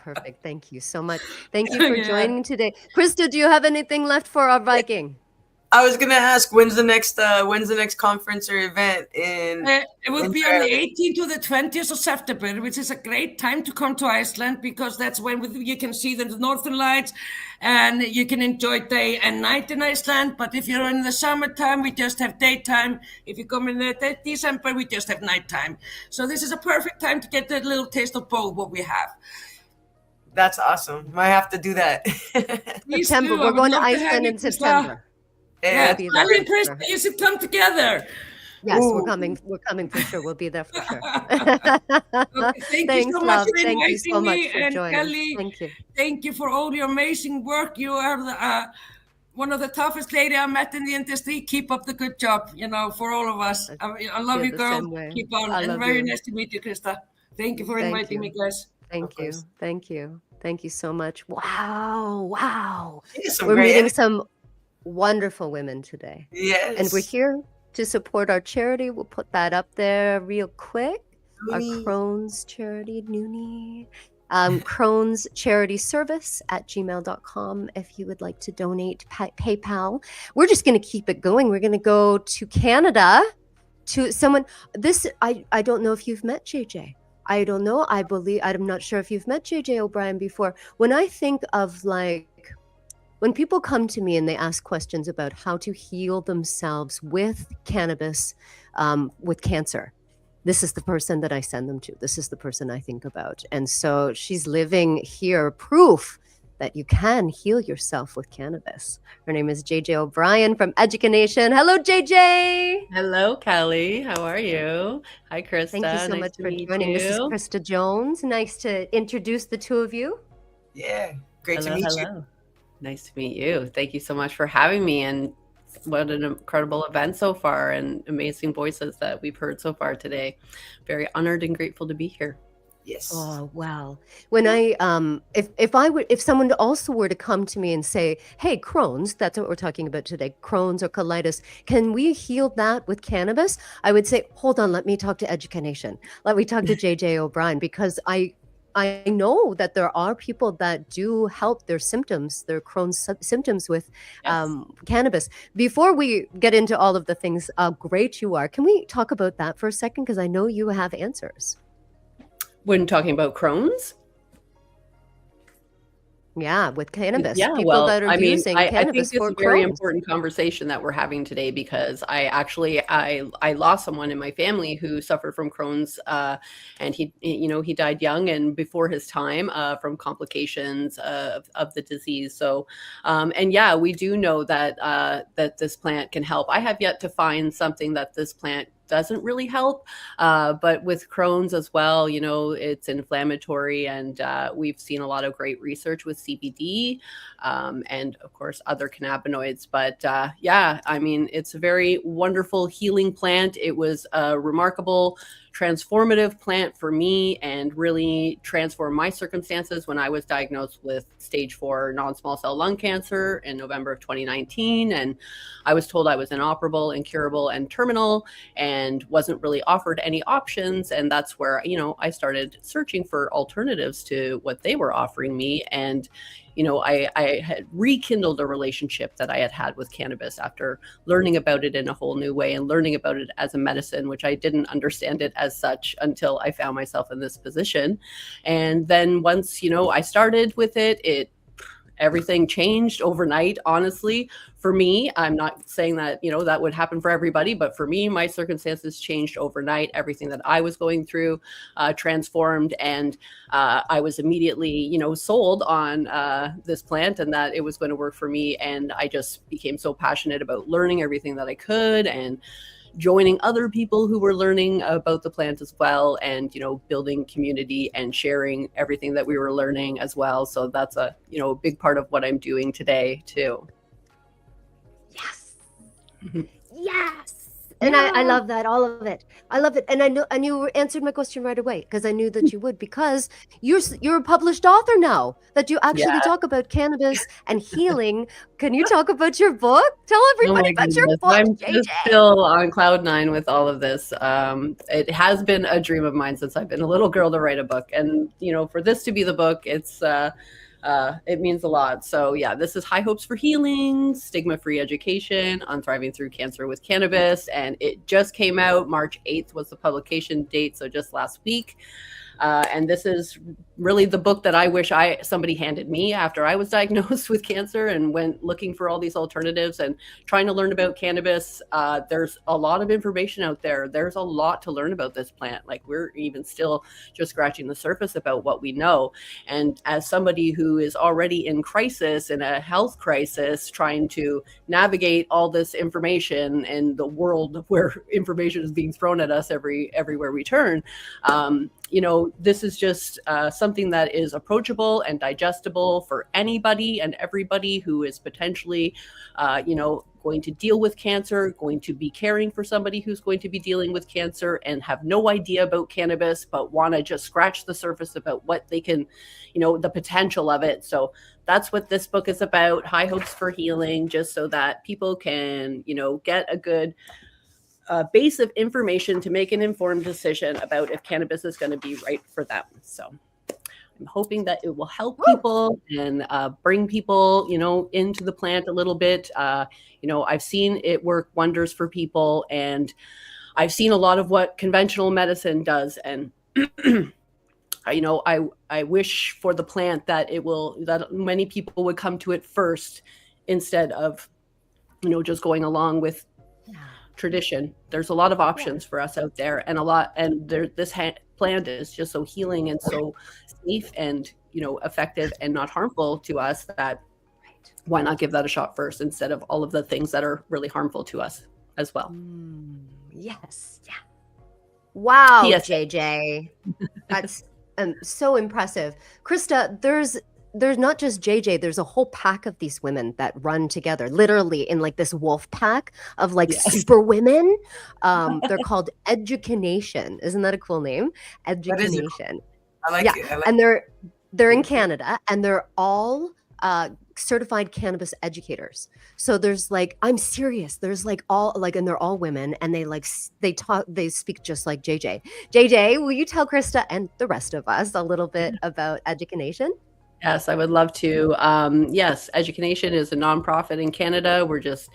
[SPEAKER 1] perfect. Thank you so much. Thank you for joining today. Krista, do you have anything left for our Viking?
[SPEAKER 2] I was gonna ask when's the next conference or event in
[SPEAKER 5] It will
[SPEAKER 2] in
[SPEAKER 5] be on the
[SPEAKER 2] Ireland?
[SPEAKER 5] 18th to the 20th of September, which is a great time to come to Iceland because that's when you can see the Northern Lights and you can enjoy day and night in Iceland. But if you're in the summertime, we just have daytime. If you come in December, we just have nighttime. So this is a perfect time to get a little taste of both what we have.
[SPEAKER 2] That's awesome. Might have to do that.
[SPEAKER 5] Please
[SPEAKER 1] September.
[SPEAKER 5] do. I
[SPEAKER 1] We're
[SPEAKER 5] would
[SPEAKER 1] going to
[SPEAKER 5] love have
[SPEAKER 1] Iceland
[SPEAKER 5] you,
[SPEAKER 1] in
[SPEAKER 5] Krista.
[SPEAKER 1] September.
[SPEAKER 5] Yeah,
[SPEAKER 1] We'll be there
[SPEAKER 5] Sally and
[SPEAKER 1] for
[SPEAKER 5] Krista,
[SPEAKER 1] sure.
[SPEAKER 5] you should come together.
[SPEAKER 1] Yes,
[SPEAKER 2] Ooh.
[SPEAKER 1] we're coming. We're coming for sure. We'll be there for sure.
[SPEAKER 5] Okay, thank
[SPEAKER 1] Thanks,
[SPEAKER 5] you so much
[SPEAKER 1] love.
[SPEAKER 5] for
[SPEAKER 1] Thank you
[SPEAKER 5] inviting
[SPEAKER 1] so much
[SPEAKER 5] me.
[SPEAKER 1] for
[SPEAKER 5] And
[SPEAKER 1] joining.
[SPEAKER 5] Kelly,
[SPEAKER 1] Thank you.
[SPEAKER 5] thank you for all your amazing work. You are one of the toughest lady I met in the industry. Keep up the good job, for all of us. I love
[SPEAKER 1] Feel
[SPEAKER 5] you,
[SPEAKER 1] the
[SPEAKER 5] girl.
[SPEAKER 1] same way.
[SPEAKER 5] Keep on.
[SPEAKER 1] I
[SPEAKER 5] And
[SPEAKER 1] love
[SPEAKER 5] very
[SPEAKER 1] you.
[SPEAKER 5] nice to meet you, Krista. Thank you for
[SPEAKER 1] Thank
[SPEAKER 5] inviting
[SPEAKER 1] you.
[SPEAKER 5] me, guys.
[SPEAKER 1] Thank you.
[SPEAKER 2] course.
[SPEAKER 1] Thank you. Thank you so much. Wow. Wow.
[SPEAKER 2] Some
[SPEAKER 1] We're
[SPEAKER 2] great
[SPEAKER 1] meeting
[SPEAKER 2] energy.
[SPEAKER 1] some wonderful women today.
[SPEAKER 2] Yes.
[SPEAKER 1] And we're here to support our charity. We'll put that up there real quick. Our
[SPEAKER 2] Noonie.
[SPEAKER 1] Crohn's charity, Noonie. Crohn's charity service at gmail.com if you would like to donate. PayPal. We're just going to keep it going. We're going to go to Canada to someone. I don't know if you've met JJ. I don't know. I'm not sure if you've met JJ O'Brien before. When I think of when people come to me and they ask questions about how to heal themselves with cannabis, with cancer, this is the person that I send them to. This is the person I think about. And so she's living here, proof that you can heal yourself with cannabis. Her name is JJ O'Brien from Educanation. Hello, JJ.
[SPEAKER 6] Hello, Kelly. How are you? Hi, Krista.
[SPEAKER 1] Thank you so
[SPEAKER 6] Nice
[SPEAKER 1] much
[SPEAKER 6] to
[SPEAKER 1] for
[SPEAKER 6] meet
[SPEAKER 1] joining. This is
[SPEAKER 6] you.
[SPEAKER 1] Krista Jones. Nice to introduce the two of you.
[SPEAKER 2] Yeah. Great to
[SPEAKER 6] Hello,
[SPEAKER 2] meet you.
[SPEAKER 6] hello. Nice to meet you. Thank you so much for having me. And what an incredible event so far, and amazing voices that we've heard so far today. Very honored and grateful to be here.
[SPEAKER 2] Yes.
[SPEAKER 1] Oh wow! When if someone also were to come to me and say, "Hey, Crohn's," that's what we're talking about today, Crohn's or colitis, can we heal that with cannabis? I would say, hold on, let me talk to Educanation. Let me talk to JJ O'Brien, because I know that there are people that do help their symptoms, their Crohn's symptoms with
[SPEAKER 6] Yes.
[SPEAKER 1] cannabis. Before we get into all of the things, how great you are, can we talk about that for a second? Because I know you have answers.
[SPEAKER 6] When talking about Crohn's?
[SPEAKER 1] Yeah, with cannabis.
[SPEAKER 6] Yeah,
[SPEAKER 1] People
[SPEAKER 6] well,
[SPEAKER 1] that are
[SPEAKER 6] I mean,
[SPEAKER 1] using
[SPEAKER 6] I think
[SPEAKER 1] cannabis
[SPEAKER 6] it's
[SPEAKER 1] for
[SPEAKER 6] a very
[SPEAKER 1] Crohn's.
[SPEAKER 6] important conversation that we're having today, because I lost someone in my family who suffered from Crohn's, and he died young and before his time, from complications of the disease. So, and yeah, we do know that that this plant can help. I have yet to find something that this plant doesn't really help, but with Crohn's as well, it's inflammatory, and we've seen a lot of great research with CBD, and of course other cannabinoids. But yeah, I mean, it's a very wonderful healing plant. It was a remarkable transformative plant for me, and really transformed my circumstances when I was diagnosed with stage 4 non-small cell lung cancer in November of 2019. And I was told I was inoperable, incurable, and terminal, and wasn't really offered any options. And that's where, I started searching for alternatives to what they were offering me. And I had rekindled a relationship that I had had with cannabis after learning about it in a whole new way, and learning about it as a medicine, which I didn't understand it as such until I found myself in this position. And then once, I started with it, everything changed overnight, honestly. For me, I'm not saying that, that would happen for everybody, but for me, my circumstances changed overnight. Everything that I was going through transformed, and I was immediately, sold on this plant, and that it was going to work for me. And I just became so passionate about learning everything that I could, and joining other people who were learning about the plant as well, and building community and sharing everything that we were learning as well. So that's a big part of what I'm doing today too.
[SPEAKER 1] Yes. Yes. And I love that, all of it. I love it. And I know, and you answered my question right away, because I knew that you would, because you're a published author now, that you actually talk about cannabis and healing. Can you talk about your book? Tell everybody about your book,
[SPEAKER 6] I'm
[SPEAKER 1] JJ.
[SPEAKER 6] just still on cloud 9 with all of this. It has been a dream of mine since I've been a little girl to write a book. And, for this to be the book, it's it means a lot. So yeah, this is High Hopes for Healing, Stigma-Free Education on Thriving Through Cancer with Cannabis. And it just came out. March 8th was the publication date, so just last week. And this is really the book that I wish somebody handed me after I was diagnosed with cancer and went looking for all these alternatives and trying to learn about cannabis. There's a lot of information out there. There's a lot to learn about this plant. Like, we're even still just scratching the surface about what we know. And as somebody who is already in crisis, in a health crisis, trying to navigate all this information in the world where information is being thrown at us everywhere we turn, this is just something that is approachable and digestible for anybody and everybody who is potentially, going to deal with cancer, going to be caring for somebody who's going to be dealing with cancer and have no idea about cannabis, but want to just scratch the surface about what they can, the potential of it. So that's what this book is about, High Hopes for Healing, just so that people can, get a good base of information to make an informed decision about if cannabis is going to be right for them. So I'm hoping that it will help people and bring people, into the plant a little bit. I've seen it work wonders for people, and I've seen a lot of what conventional medicine does. And I wish for the plant that that many people would come to it first instead of, just going along with tradition. There's a lot of options for us out there, and this plant is just so healing and so safe and effective and not harmful to us that why not give that a shot first instead of all of the things that are really harmful to us as well.
[SPEAKER 1] Yes. Yeah. Wow,
[SPEAKER 6] Yes.
[SPEAKER 1] JJ. That's so impressive. Krista, there's not just JJ, there's a whole pack of these women that run together, literally in like this wolf pack of like super women. They're called Educanation. Isn't that a cool name? Educanation.
[SPEAKER 2] I like it. I like
[SPEAKER 1] And they're in Canada, and they're all certified cannabis educators. So there's like, I'm serious. There's like and they're all women, and they speak just like JJ. JJ, will you tell Krista and the rest of us a little bit about Educanation?
[SPEAKER 6] Yes, I would love to. Yes, Educanation is a nonprofit in Canada. We're just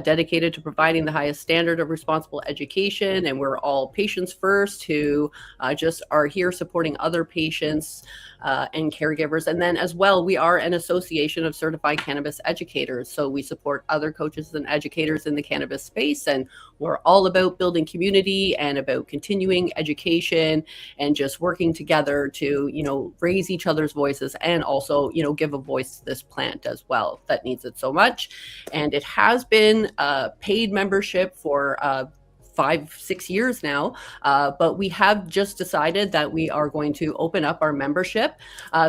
[SPEAKER 6] dedicated to providing the highest standard of responsible education, and we're all patients first who just are here supporting other patients and caregivers. And then as well, we are an association of certified cannabis educators. So we support other coaches and educators in the cannabis space, and we're all about building community and about continuing education and just working together to, raise each other's voices and also, give a voice to this plant as well that needs it so much. And it has been a paid membership for 5-6 years now, but we have just decided that we are going to open up our membership.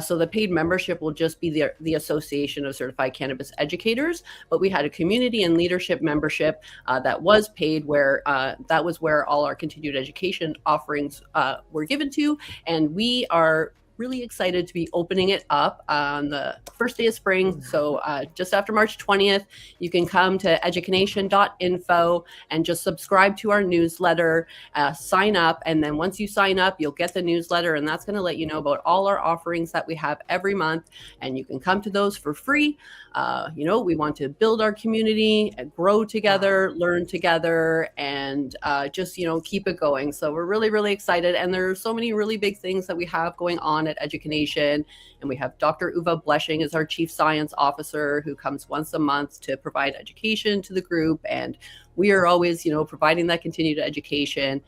[SPEAKER 6] So the paid membership will just be the Association of Certified Cannabis Educators, but we had a community and leadership membership that was paid, where that was where all our continued education offerings were given to, and we are really excited to be opening it up on the first day of spring. So just after March 20th, you can come to educanation.info and just subscribe to our newsletter, sign up. And then once you sign up, you'll get the newsletter, and that's going to let you know about all our offerings that we have every month. And you can come to those for free. We want to build our community, grow together, learn together, and just, keep it going. So we're really, really excited. And there are so many really big things that we have going on at Educanation. And we have Dr. Uva Bleshing as our Chief Science Officer, who comes once a month to provide education to the group. And we are always, providing that continued education,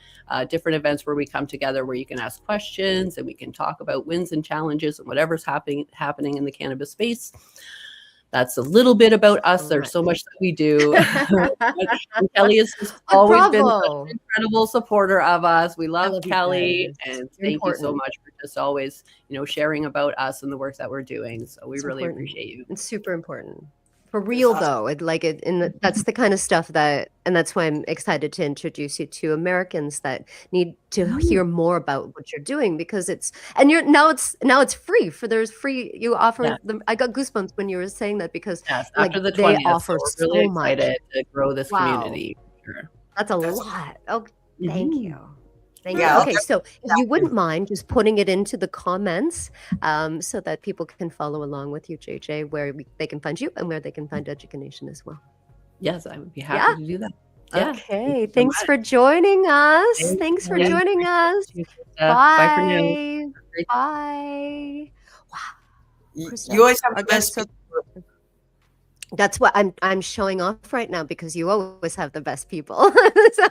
[SPEAKER 6] different events where we come together, where you can ask questions and we can talk about wins and challenges and whatever's happening in the cannabis space. That's a little bit about us. There's so much that we do. Kelly has always been such an incredible supporter of us. We love Kelly, and thank you so much for just always, sharing about us and the work that we're doing. So we really appreciate you.
[SPEAKER 1] It's super important. For real, though, that's the kind of stuff and that's why I'm excited to introduce you to Americans that need to hear more about what you're doing, because now it's free. There's free. You offer them. I got goosebumps when you were saying that, because
[SPEAKER 6] after the 20th,
[SPEAKER 1] they offer
[SPEAKER 6] so really
[SPEAKER 1] much
[SPEAKER 6] excited to grow this community. Sure.
[SPEAKER 1] That's a lot. Oh, thank you. Thank
[SPEAKER 2] Yeah,
[SPEAKER 1] you.
[SPEAKER 2] I'll
[SPEAKER 1] Okay, so if you wouldn't mind just putting it into the comments so that people can follow along with you, JJ, where they can find you and where they can find Education as well.
[SPEAKER 6] Yes, I would be
[SPEAKER 1] Yeah.
[SPEAKER 6] happy to do that. Yeah.
[SPEAKER 1] Okay. Thanks for joining us.
[SPEAKER 6] Thank
[SPEAKER 1] Thanks for
[SPEAKER 6] you.
[SPEAKER 1] joining us.
[SPEAKER 6] Thank you, Krista. Bye for now.
[SPEAKER 1] Bye.
[SPEAKER 6] Great-
[SPEAKER 1] Bye. Wow. Krista,
[SPEAKER 2] you always have
[SPEAKER 1] our
[SPEAKER 2] the best
[SPEAKER 1] guest
[SPEAKER 2] people.
[SPEAKER 1] that's what I'm showing off right now because you always have the best people. So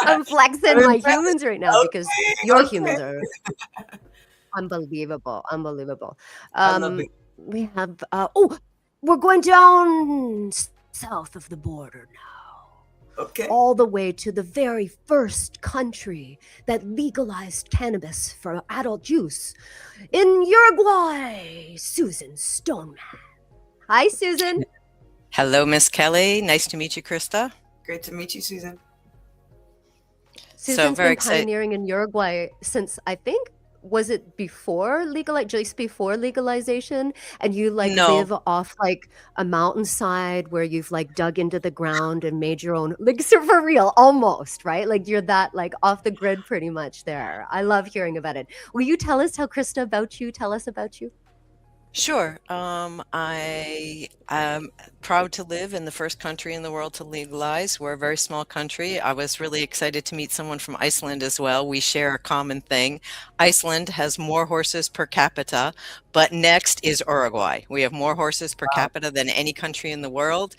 [SPEAKER 1] I'm flexing
[SPEAKER 2] I'm
[SPEAKER 1] my
[SPEAKER 2] impressed.
[SPEAKER 1] humans right now because your
[SPEAKER 2] Okay.
[SPEAKER 1] humans are unbelievable. Unbelievable.
[SPEAKER 2] I love it.
[SPEAKER 1] We have we're going down south of the border now.
[SPEAKER 2] Okay.
[SPEAKER 1] All the way to the very first country that legalized cannabis for adult use in Uruguay. Susan Stoneman. Hi, Susan.
[SPEAKER 7] Hello, Miss Kelly. Nice to meet you, Krista.
[SPEAKER 2] Great to meet you, Susan.
[SPEAKER 1] Susan's
[SPEAKER 7] very
[SPEAKER 1] been
[SPEAKER 7] excited.
[SPEAKER 1] pioneering in Uruguay since I think was it before just before legalization, and you like
[SPEAKER 7] No.
[SPEAKER 1] live off like a mountainside where you've like dug into the ground and made your own, like, so for real, almost, right? Like you're that like off the grid pretty much there. I love hearing about it. Will you tell us tell us about you?
[SPEAKER 7] Sure. I am proud to live in the first country in the world to legalize. We're a very small country. I was really excited to meet someone from Iceland as well. We share a common thing. Iceland has more horses per capita, but next is Uruguay. We have more horses per capita than any country in the world.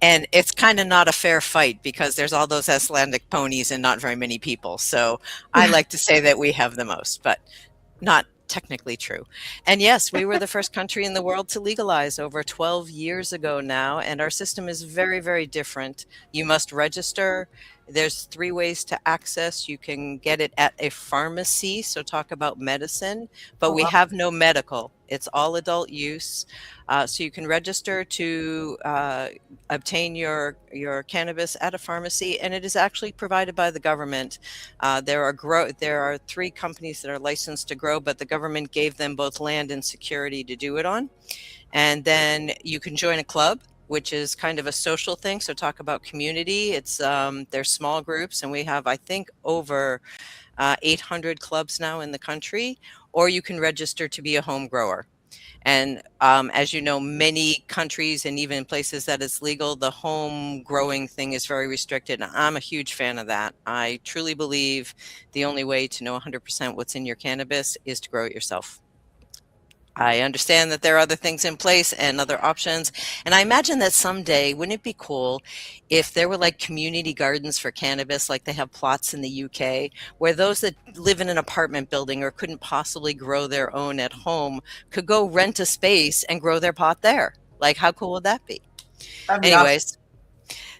[SPEAKER 7] And it's kind of not a fair fight because there's all those Icelandic ponies and not very many people. So I like to say that we have the most, but not technically true. And yes, we were the first country in the world to legalize over 12 years ago now, and our system is very, very different. You must register. There's 3 ways to access. You can get it at a pharmacy, so talk about medicine, but we have no medical. It's all adult use. So you can register to obtain your cannabis at a pharmacy, and it is actually provided by the government. There are 3 companies that are licensed to grow, but the government gave them both land and security to do it on. And then you can join a club, which is kind of a social thing. So talk about community. It's there's small groups, and we have, I think, over 800 clubs now in the country. Or you can register to be a home grower. And as you know, many countries and even places that it's legal, the home growing thing is very restricted. And I'm a huge fan of that. I truly believe the only way to know 100% what's in your cannabis is to grow it yourself. I understand that there are other things in place and other options. And I imagine that someday, wouldn't it be cool if there were like community gardens for cannabis, like they have plots in the UK, where those that live in an apartment building or couldn't possibly grow their own at home could go rent a space and grow their pot there? Like, how cool would that be?
[SPEAKER 2] That'd be
[SPEAKER 7] Anyways,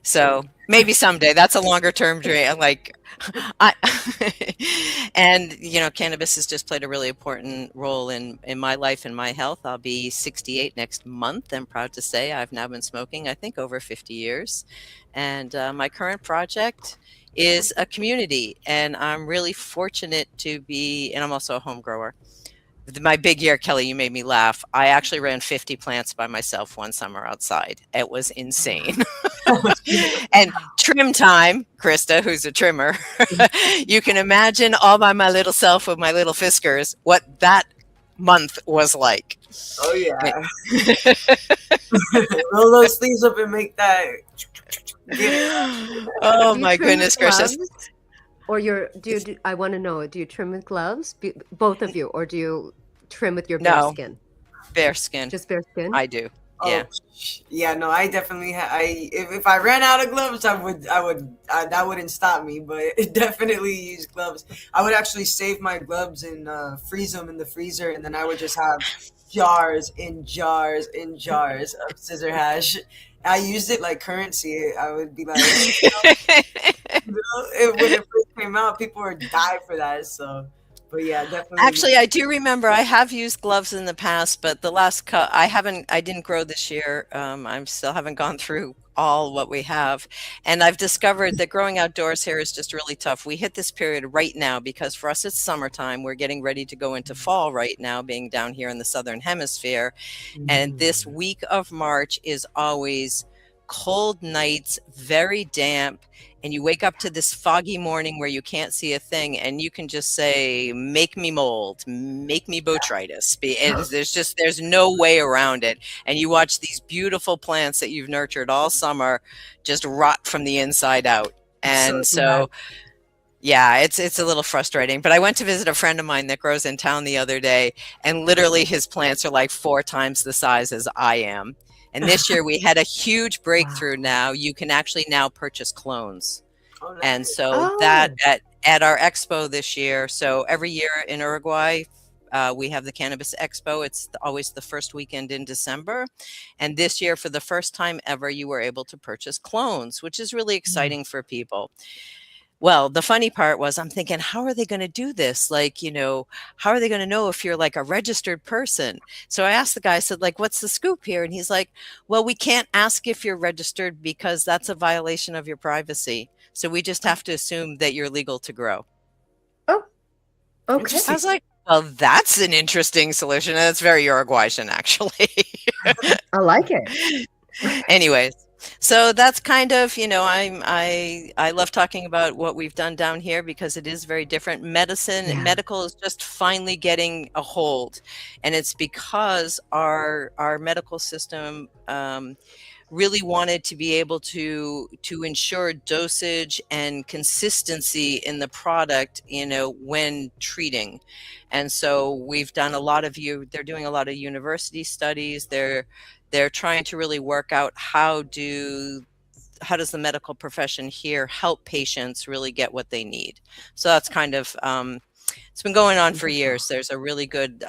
[SPEAKER 7] so maybe someday. That's a longer term dream. Like, and you know, cannabis has just played a really important role in my life and my health. I'll be 68 next month. I'm proud to say I've now been smoking, I think, over 50 years. And my current project is a community, and I'm really fortunate to be, and I'm also a home grower. My big year, Kelly, you made me laugh. I actually ran 50 plants by myself one summer outside. It was insane. And trim time, Krista, who's a trimmer, you can imagine all by my little self with my little fiskars what that month was like.
[SPEAKER 2] Oh yeah. Roll those sleeves up and make that.
[SPEAKER 7] Oh
[SPEAKER 1] Do you
[SPEAKER 7] my
[SPEAKER 1] trim with
[SPEAKER 7] goodness gracious.
[SPEAKER 1] gloves? Or I want to know, do you trim with gloves? Both of you, or do you trim with your bare
[SPEAKER 7] No.
[SPEAKER 1] skin?
[SPEAKER 7] Bare skin.
[SPEAKER 1] Just bare skin?
[SPEAKER 7] I do. Yeah.
[SPEAKER 2] Yeah, no, I definitely if I ran out of gloves, that wouldn't stop me, but definitely use gloves. I would actually save my gloves and freeze them in the freezer, and then I would just have jars and jars and jars of scissor hash. I used it like currency. I would be like, when it first came out, people would die for that. So, but yeah, definitely.
[SPEAKER 7] Actually, I do remember I have used gloves in the past, but the last I didn't grow this year. I'm still haven't gone through all what we have. And I've discovered that growing outdoors here is just really tough. We hit this period right now because for us it's summertime. We're getting ready to go into fall right now, being down here in the Southern Hemisphere. And this week of March is always cold nights, very damp, and you wake up to this foggy morning where you can't see a thing, and you can just say, make me mold, make me botrytis. There's no way around it. And you watch these beautiful plants that you've nurtured all summer just rot from the inside out. And so yeah, it's a little frustrating. But I went to visit a friend of mine that grows in town the other day, and literally his plants are like 4 times the size as I am. And this year we had a huge breakthrough. Now you can actually now purchase clones. And so that at our expo this year, so every year in Uruguay, we have the Cannabis Expo. It's always the first weekend in December. And this year, for the first time ever, you were able to purchase clones, which is really exciting for people. Well, the funny part was I'm thinking, how are they going to do this? Like, how are they going to know if you're like a registered person? So I asked the guy, I said, like, what's the scoop here? And he's like, well, we can't ask if you're registered because that's a violation of your privacy. So we just have to assume that you're legal to grow.
[SPEAKER 1] Oh, okay.
[SPEAKER 7] I was like, well, that's an interesting solution. And it's very Uruguayan, actually.
[SPEAKER 1] I like it.
[SPEAKER 7] Anyways. So that's kind of, I love talking about what we've done down here because it is very different. Medicine and medical is just finally getting a hold. And it's because our medical system really wanted to be able to ensure dosage and consistency in the product, when treating. And so we've done they're doing a lot of university studies. They're trying to really work out how does the medical profession here help patients really get what they need. So that's kind of, it's been going on for years. There's a really good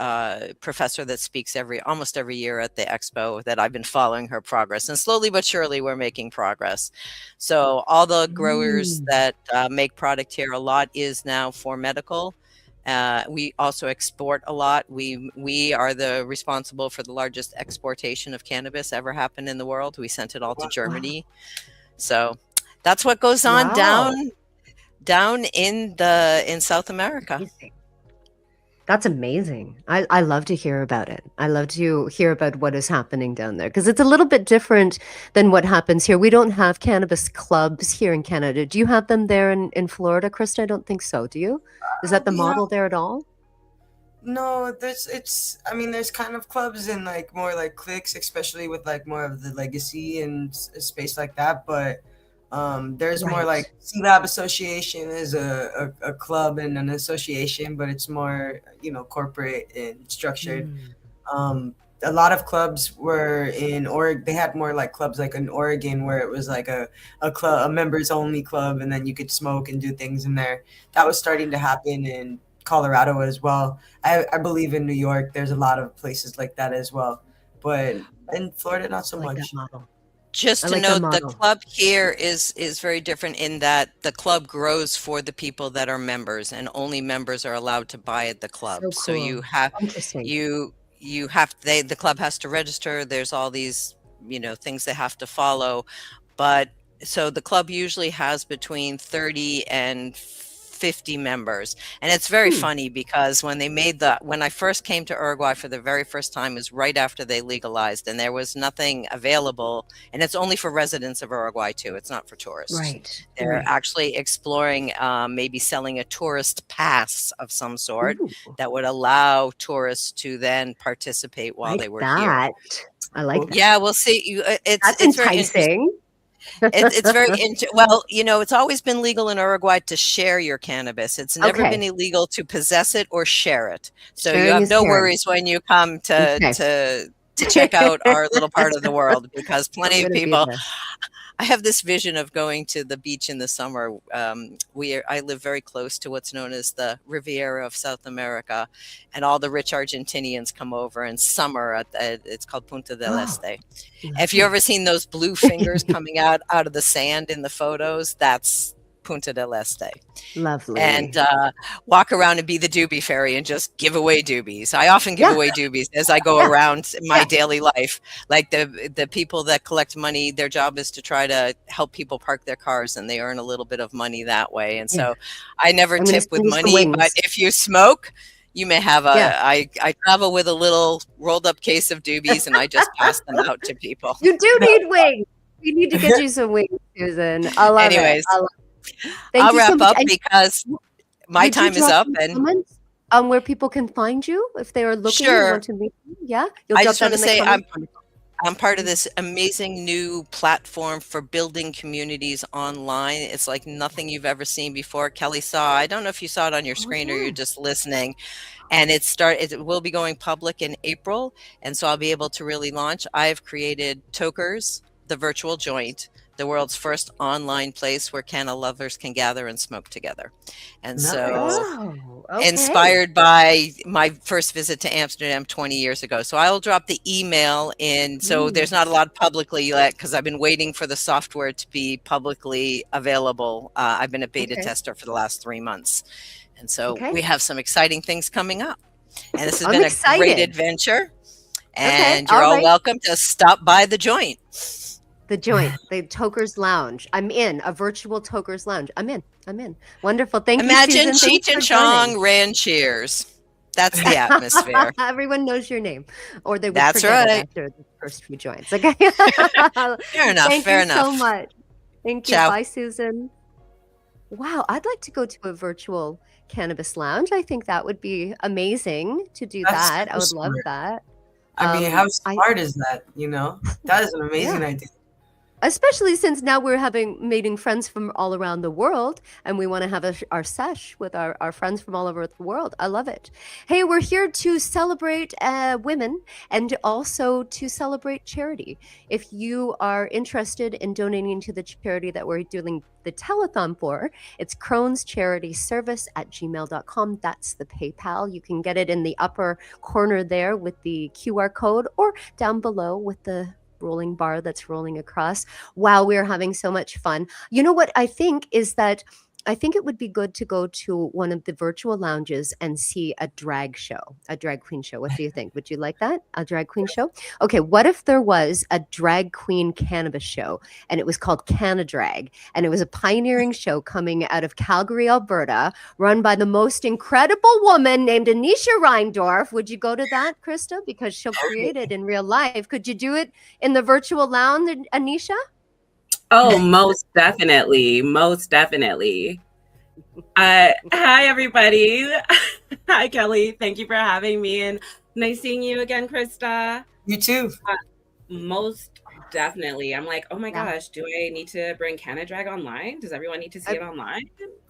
[SPEAKER 7] professor that speaks almost every year at the expo that I've been following her progress. And slowly but surely, we're making progress. So all the growers that make product here, a lot is now for medical. We also export a lot. We are responsible for the largest exportation of cannabis ever happened in the world. We sent it all to Germany. So that's what goes on down in South America.
[SPEAKER 1] That's amazing. I love to hear about it. I love to hear about what is happening down there because it's a little bit different than what happens here. We don't have cannabis clubs here in Canada. Do you have them there in Florida, Krista? I don't think so. Do you? Is that the model there at all?
[SPEAKER 2] No, there's kind of clubs and like more like cliques, especially with like more of the legacy and space like that. But there's more like C-Lab Association is a club and an association, but it's more, corporate and structured. A lot of clubs were in Oregon. They had more like clubs like in Oregon where it was like a club, a members only club, and then you could smoke and do things in there. That was starting to happen in Colorado as well. I believe in New York, there's a lot of places like that as well. But in Florida, not so much.
[SPEAKER 7] Just to note, the club here is very different in that the club grows for the people that are members, and only members are allowed to buy at the club.
[SPEAKER 1] So cool.
[SPEAKER 7] So you have the club has to register. There's all these things they have to follow, but so the club usually has between 30 and 50 members. And it's very funny because when I first came to Uruguay for the very first time is right after they legalized, and there was nothing available, and it's only for residents of Uruguay too. It's not for tourists.
[SPEAKER 1] Right.
[SPEAKER 7] They're actually exploring maybe selling a tourist pass of some sort that would allow tourists to then participate while they were here.
[SPEAKER 1] I like that.
[SPEAKER 7] Yeah, we'll see.
[SPEAKER 1] That's enticing.
[SPEAKER 7] It's very it's always been legal in Uruguay to share your cannabis. It's never been illegal to possess it or share it. So you have no worries when you come to check out our little part of the world, because plenty of people. I have this vision of going to the beach in the summer. I live very close to what's known as the Riviera of South America, and all the rich Argentinians come over in summer. It's called Punta del Este. Have you ever seen those blue fingers coming out of the sand in the photos? That's Punta del Este.
[SPEAKER 1] Lovely.
[SPEAKER 7] And walk around and be the doobie fairy and just give away doobies. I often give away doobies as I go around my daily life. Like the people that collect money, their job is to try to help people park their cars, and they earn a little bit of money that way. And so I never tip with money, but if you smoke, you may have I travel with a little rolled up case of doobies, and I just pass them out to people.
[SPEAKER 1] You do need wings. We need to get you some wings, Susan. I love it.
[SPEAKER 7] Anyways,
[SPEAKER 1] I love it. Thank
[SPEAKER 7] I'll
[SPEAKER 1] you so
[SPEAKER 7] wrap
[SPEAKER 1] much.
[SPEAKER 7] up
[SPEAKER 1] And
[SPEAKER 7] because my
[SPEAKER 1] would you
[SPEAKER 7] time is
[SPEAKER 1] drop
[SPEAKER 7] up.
[SPEAKER 1] some
[SPEAKER 7] And
[SPEAKER 1] comments on where people can find you if they are looking and
[SPEAKER 7] sure,
[SPEAKER 1] want to meet you? Yeah, you'll
[SPEAKER 7] I
[SPEAKER 1] drop
[SPEAKER 7] just
[SPEAKER 1] that
[SPEAKER 7] want to
[SPEAKER 1] in the
[SPEAKER 7] say
[SPEAKER 1] comments.
[SPEAKER 7] I'm part of this amazing new platform for building communities online. It's like nothing you've ever seen before. Kelly saw, I don't know if you saw it on your
[SPEAKER 1] Oh
[SPEAKER 7] screen or
[SPEAKER 1] yeah.
[SPEAKER 7] you're just listening, and it will be going public in April, and so I'll be able to really launch. I've created Tokers, the virtual joint, the world's first online place where canna lovers can gather and smoke together. And
[SPEAKER 2] Nice.
[SPEAKER 7] so
[SPEAKER 1] Oh, okay.
[SPEAKER 7] inspired by my first visit to Amsterdam 20 years ago. So I'll drop the email in. So there's not a lot publicly yet because I've been waiting for the software to be publicly available. I've been a beta
[SPEAKER 1] Okay.
[SPEAKER 7] tester for the last 3 months. And so
[SPEAKER 1] Okay.
[SPEAKER 7] we have some exciting things coming up. And this has
[SPEAKER 1] I'm
[SPEAKER 7] been a great
[SPEAKER 1] excited.
[SPEAKER 7] adventure.
[SPEAKER 1] Okay,
[SPEAKER 7] And you're
[SPEAKER 1] all
[SPEAKER 7] all
[SPEAKER 1] right.
[SPEAKER 7] welcome to stop by the joint.
[SPEAKER 1] The joint, the Tokers Lounge. I'm in a virtual Tokers Lounge. I'm in. Wonderful. Thank
[SPEAKER 7] Imagine
[SPEAKER 1] you, Susan.
[SPEAKER 7] Cheech
[SPEAKER 1] Thanks for
[SPEAKER 7] and
[SPEAKER 1] joining.
[SPEAKER 7] Chong ran Cheers. That's the atmosphere.
[SPEAKER 1] Everyone knows your name, or they would
[SPEAKER 7] That's
[SPEAKER 1] forget it
[SPEAKER 7] right.
[SPEAKER 1] after the first few joints. Okay.
[SPEAKER 7] Fair enough.
[SPEAKER 1] Thank
[SPEAKER 7] Fair
[SPEAKER 1] you so
[SPEAKER 7] enough.
[SPEAKER 1] much. Thank you.
[SPEAKER 7] Ciao.
[SPEAKER 1] Bye, Susan. Wow, I'd like to go to a virtual cannabis lounge. I think that would be amazing to do
[SPEAKER 2] That's
[SPEAKER 1] that. I
[SPEAKER 2] super
[SPEAKER 1] would love
[SPEAKER 2] smart.
[SPEAKER 1] that.
[SPEAKER 2] I mean, how
[SPEAKER 1] I
[SPEAKER 2] smart is that? You know, that is an amazing
[SPEAKER 1] yeah.
[SPEAKER 2] idea.
[SPEAKER 1] Especially since now we're meeting friends from all around the world, and we want to have our sesh with our friends from all over the world. I love it. Hey, we're here to celebrate women and also to celebrate charity. If you are interested in donating to the charity that we're doing the telethon for, it's Crohn's Charity Service at gmail.com. That's the PayPal. You can get it in the upper corner there with the QR code, or down below with the rolling bar that's rolling across. Wow, we're having so much fun. You know what I think is that I think it would be good to go to one of the virtual lounges and see a drag queen show. What do you think? Would you like that? A drag queen show? Okay, what if there was a drag queen cannabis show and it was called Canadrag, and it was a pioneering show coming out of Calgary, Alberta, run by the most incredible woman named Anisha Reindorf. Would you go to that, Krista? Because she'll create it in real life. Could you do it in the virtual lounge, Anisha?
[SPEAKER 8] Oh, most definitely. Most definitely. Hi, everybody. Hi, Kelly. Thank you for having me. And nice seeing you again, Krista.
[SPEAKER 2] You too.
[SPEAKER 8] Most definitely. I'm like, oh my
[SPEAKER 1] Yeah.
[SPEAKER 8] gosh, do I need to bring Canadrag online? Does everyone need to see it online?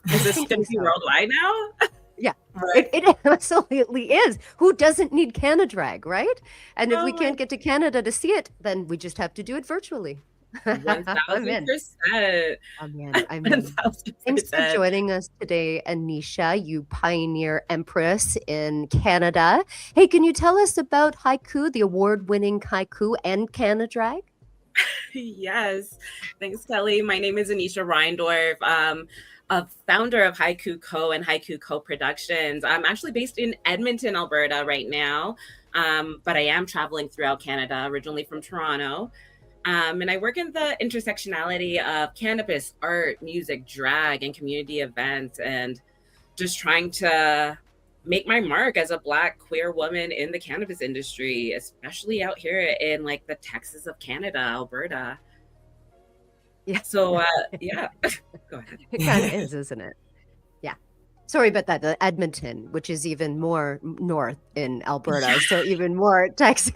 [SPEAKER 1] I'm
[SPEAKER 8] Is this going to
[SPEAKER 1] thinking
[SPEAKER 8] be
[SPEAKER 1] so.
[SPEAKER 8] worldwide now?
[SPEAKER 1] Yeah,
[SPEAKER 2] Right.
[SPEAKER 1] it absolutely is. Who doesn't need Canadrag, right? And if we
[SPEAKER 8] Oh,
[SPEAKER 1] can't get to Canada to see it, then we just have to do it virtually. I'm in.
[SPEAKER 8] 1000%.
[SPEAKER 1] I'm in. Thanks for
[SPEAKER 8] 1000%.
[SPEAKER 1] joining us today, Anisha, you pioneer empress in Canada. Hey, can you tell us about Haiku, the award-winning Haiku and Canadrag?
[SPEAKER 8] Yes. Thanks, Kelly. My name is Anisha Reindorf. A founder of Haiku Co. and Haiku Co. Productions. I'm actually based in Edmonton, Alberta right now, but I am traveling throughout Canada, originally from Toronto. And I work in the intersectionality of cannabis, art, music, drag, and community events, and just trying to make my mark as a Black queer woman in the cannabis industry, especially out here in like the Texas of Canada, Alberta.
[SPEAKER 1] Yeah.
[SPEAKER 8] So, yeah, go ahead.
[SPEAKER 1] It kind of is, isn't it? Yeah. Sorry about that. The Edmonton, which is even more north in Alberta, so even more Texas.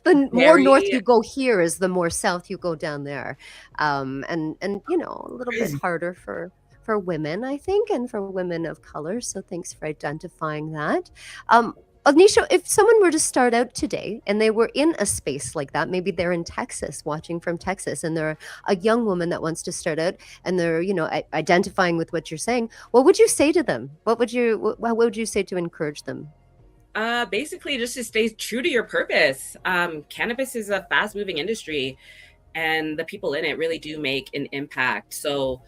[SPEAKER 1] The more north you go here is the more south you go down there. And you know, a little bit harder for women, I think, and for women of color. So thanks for identifying that. Anisha, if someone were to start out today and they were in a space like that, maybe they're in Texas, watching from Texas, and they're a young woman that wants to start out and they're, you know, identifying with what you're saying, what would you say to them? What would you say to encourage them?
[SPEAKER 8] Basically, just to stay true to your purpose. Cannabis is a fast moving industry, and the people in it really do make an impact. So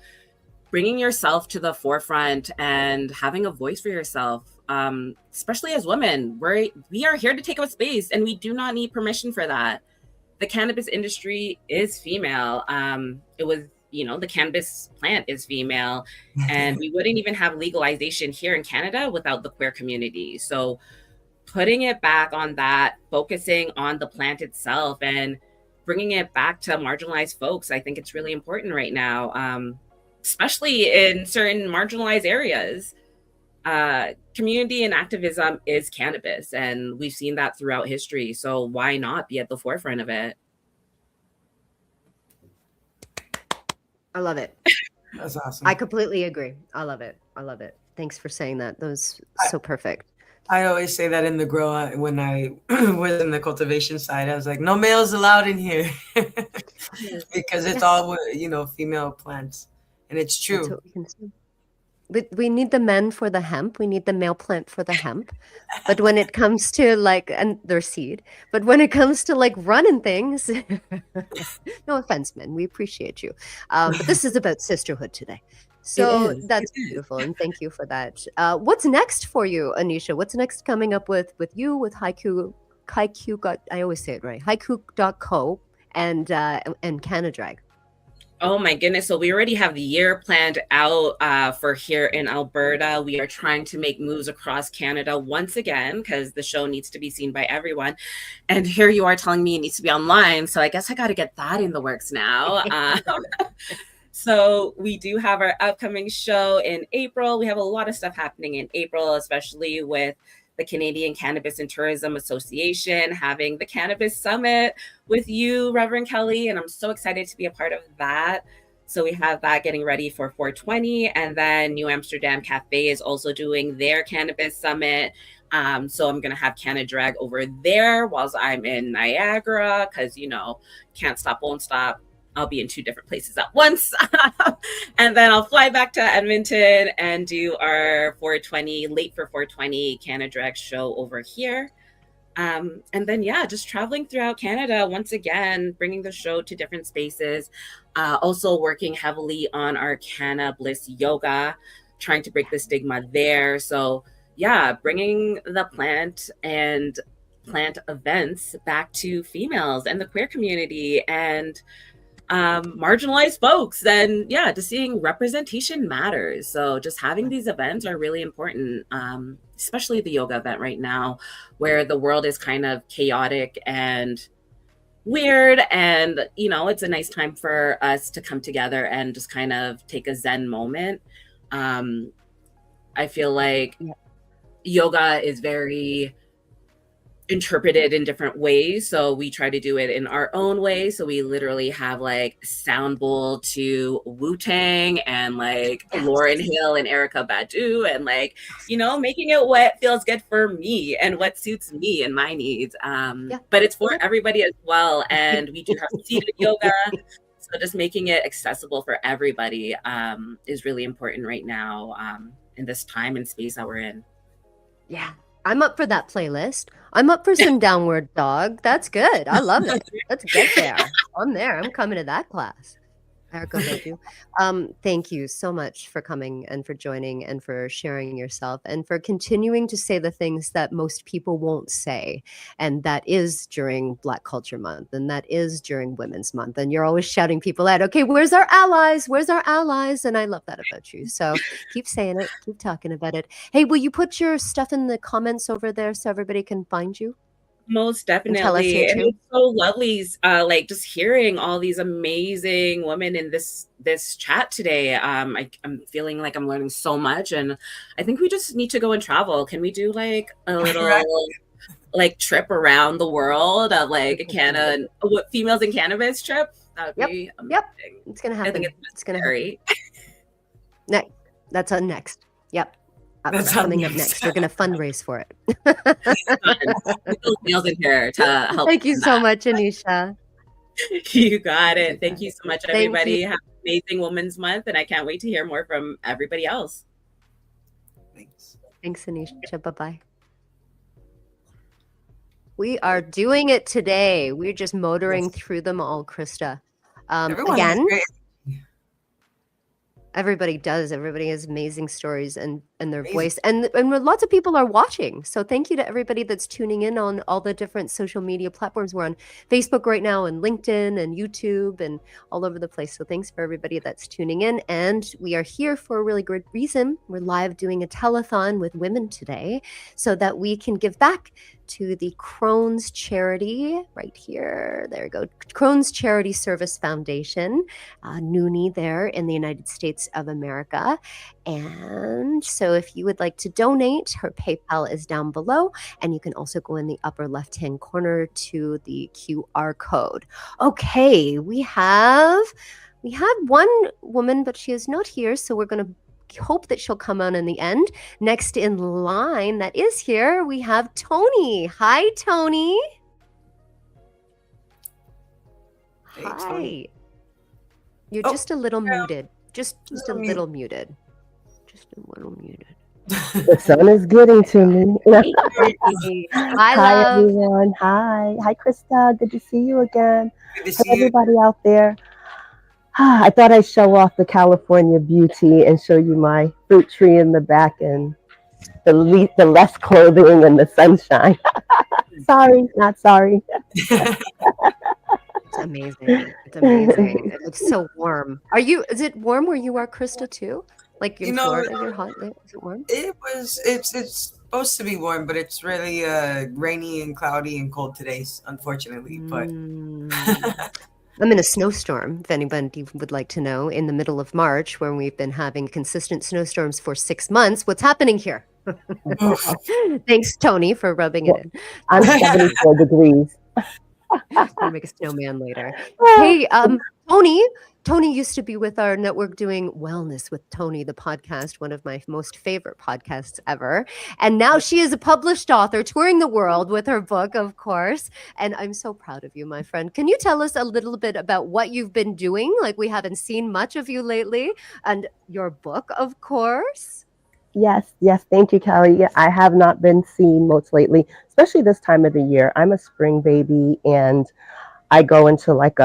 [SPEAKER 8] bringing yourself to the forefront and having a voice for yourself, especially as women, we are here to take up space, and we do not need permission for that. The cannabis industry is female. The cannabis plant is female, and we wouldn't even have legalization here in Canada without the queer community. So putting it back on that, focusing on the plant itself, and bringing it back to marginalized folks. I think it's really important right now, especially in certain marginalized areas. Community and activism is cannabis, and we've seen that throughout history. So why not be at the forefront of it?
[SPEAKER 1] I love it.
[SPEAKER 2] That's awesome.
[SPEAKER 1] I completely agree. I love it. I love it. Thanks for saying that. That was so perfect.
[SPEAKER 2] I always say that in the grow when I was in the cultivation side. I was like, no males allowed in here because it's all, female plants, and it's true.
[SPEAKER 1] That's what we can see. We need the men for the hemp. We need the male plant for the hemp. But when it comes to and their seed, but when it comes to running things, no offense, men, we appreciate you. But this is about sisterhood today. So that's beautiful. And thank you for that. What's next for you, Anisha? What's next coming up with you, with Haiku, I always say it right, haiku.co and Canadrag?
[SPEAKER 8] Oh my goodness. So we already have the year planned out for here in Alberta. We are trying to make moves across Canada once again, because the show needs to be seen by everyone. And here you are telling me it needs to be online. So I guess I got to get that in the works now. So we do have our upcoming show in April. We have a lot of stuff happening in April, especially with the Canadian Cannabis and Tourism Association having the Cannabis Summit with you, Reverend Kelly, and I'm so excited to be a part of that. So we have that getting ready for 420, and then New Amsterdam Cafe is also doing their Cannabis Summit. So I'm going to have Canadrag over there whilst I'm in Niagara, because, can't stop, won't stop. I'll be in 2 different places at once. And then I'll fly back to Edmonton and do our 420, late for 420 Canadrag show over here. And then, just traveling throughout Canada once again, bringing the show to different spaces. Also working heavily on our Canna Bliss yoga, trying to break the stigma there. So bringing the plant and plant events back to females and the queer community and marginalized folks, and just seeing representation matters. So just having these events are really important, especially the yoga event right now, where the world is kind of chaotic and weird, and it's a nice time for us to come together and just kind of take a Zen moment. I feel like yoga is very interpreted in different ways, so we try to do it in our own way. So we literally have sound bowl to Wu-Tang and Lauryn Hill and Erykah Badu, and making it what feels good for me and what suits me and my needs. But it's for everybody as well, and we do have seated yoga. So just making it accessible for everybody is really important right now in this time and space that we're in.
[SPEAKER 1] I'm up for that playlist. I'm up for some downward dog. That's good. I love it. Let's get there. I'm there. I'm coming to that class. Thank you so much for coming and for joining and for sharing yourself and for continuing to say the things that most people won't say. And that is during Black Culture Month, and that is during Women's Month. And you're always shouting people out, okay, where's our allies? Where's our allies? And I love that about you. So keep saying it, keep talking about it. Hey, will you put your stuff in the comments over there so everybody can find you?
[SPEAKER 8] Most definitely. And it's so lovely, just hearing all these amazing women in this chat today. I'm feeling like I'm learning so much, and I think we just need to go and travel. Can we do a little trip around the world of what females in cannabis trip? That would be amazing.
[SPEAKER 1] Yep, it's gonna happen.
[SPEAKER 8] I think it's gonna happen.
[SPEAKER 1] Next, that's on next. Yep.
[SPEAKER 2] That's
[SPEAKER 1] coming up next. We're going to fundraise for it.
[SPEAKER 8] Nails in here to help.
[SPEAKER 1] Thank you so much, Anisha.
[SPEAKER 8] You got it. Thank you so much, everybody. Have an amazing Women's Month, and I can't wait to hear more from everybody else.
[SPEAKER 1] Thanks, Anisha. Bye-bye. We are doing it today. We're just motoring through them all, Krista. Again, everybody does. Everybody has amazing stories, and and their
[SPEAKER 2] Amazing.
[SPEAKER 1] voice, and lots of people are watching. So thank you to everybody that's tuning in on all the different social media platforms. We're on Facebook right now, and LinkedIn and YouTube and all over the place. So thanks for everybody that's tuning in. And we are here for a really good reason. We're live doing a telethon with women today so that we can give back to the Crohn's charity right here. There we go. Crohn's Charity Service Foundation, Noonie there in the United States of America. And so if you would like to donate, her PayPal is down below, and you can also go in the upper left-hand corner to the QR code. Okay, we had one woman, but she is not here, so we're going to hope that she'll come on in the end. Next in line that is here, we have Tony. Hi, Tony.
[SPEAKER 2] Hey,
[SPEAKER 1] Hi.
[SPEAKER 2] Tony.
[SPEAKER 1] You're
[SPEAKER 2] Oh,
[SPEAKER 1] just a little
[SPEAKER 2] yeah.
[SPEAKER 1] muted. Just a little muted. Just a little muted.
[SPEAKER 9] The sun is getting to me.
[SPEAKER 1] Hi,
[SPEAKER 9] Hi,
[SPEAKER 1] love.
[SPEAKER 9] everyone. Hi. Hi, Krista. Good to see you again.
[SPEAKER 2] Good to
[SPEAKER 9] Hey,
[SPEAKER 2] see you.
[SPEAKER 9] everybody out there. I thought I'd show off the California beauty and show you my fruit tree in the back and the less clothing and the sunshine. Sorry, not sorry.
[SPEAKER 1] It's amazing. It's amazing. It looks so warm. Is it warm where you are, Krista, too? Like in Florida, you're hot there? Is it warm?
[SPEAKER 2] It's supposed to be warm, but it's really rainy and cloudy and cold today, unfortunately. But
[SPEAKER 1] I'm in a snowstorm, if anybody would like to know, in the middle of March, where we've been having consistent snowstorms for 6 months. What's happening here? Thanks, Tony, for rubbing it in.
[SPEAKER 9] I'm 74 degrees.
[SPEAKER 1] We'll make a snowman later. Hey, Tony used to be with our network doing Wellness with Tony, the podcast, one of my most favorite podcasts ever. And now she is a published author touring the world with her book, of course. And I'm so proud of you, my friend. Can you tell us a little bit about what you've been doing? Like, we haven't seen much of you lately. And your book, of course.
[SPEAKER 9] Yes. Thank you, Kelly. Yeah, I have not been seen most lately, especially this time of the year. I'm a spring baby, and I go into like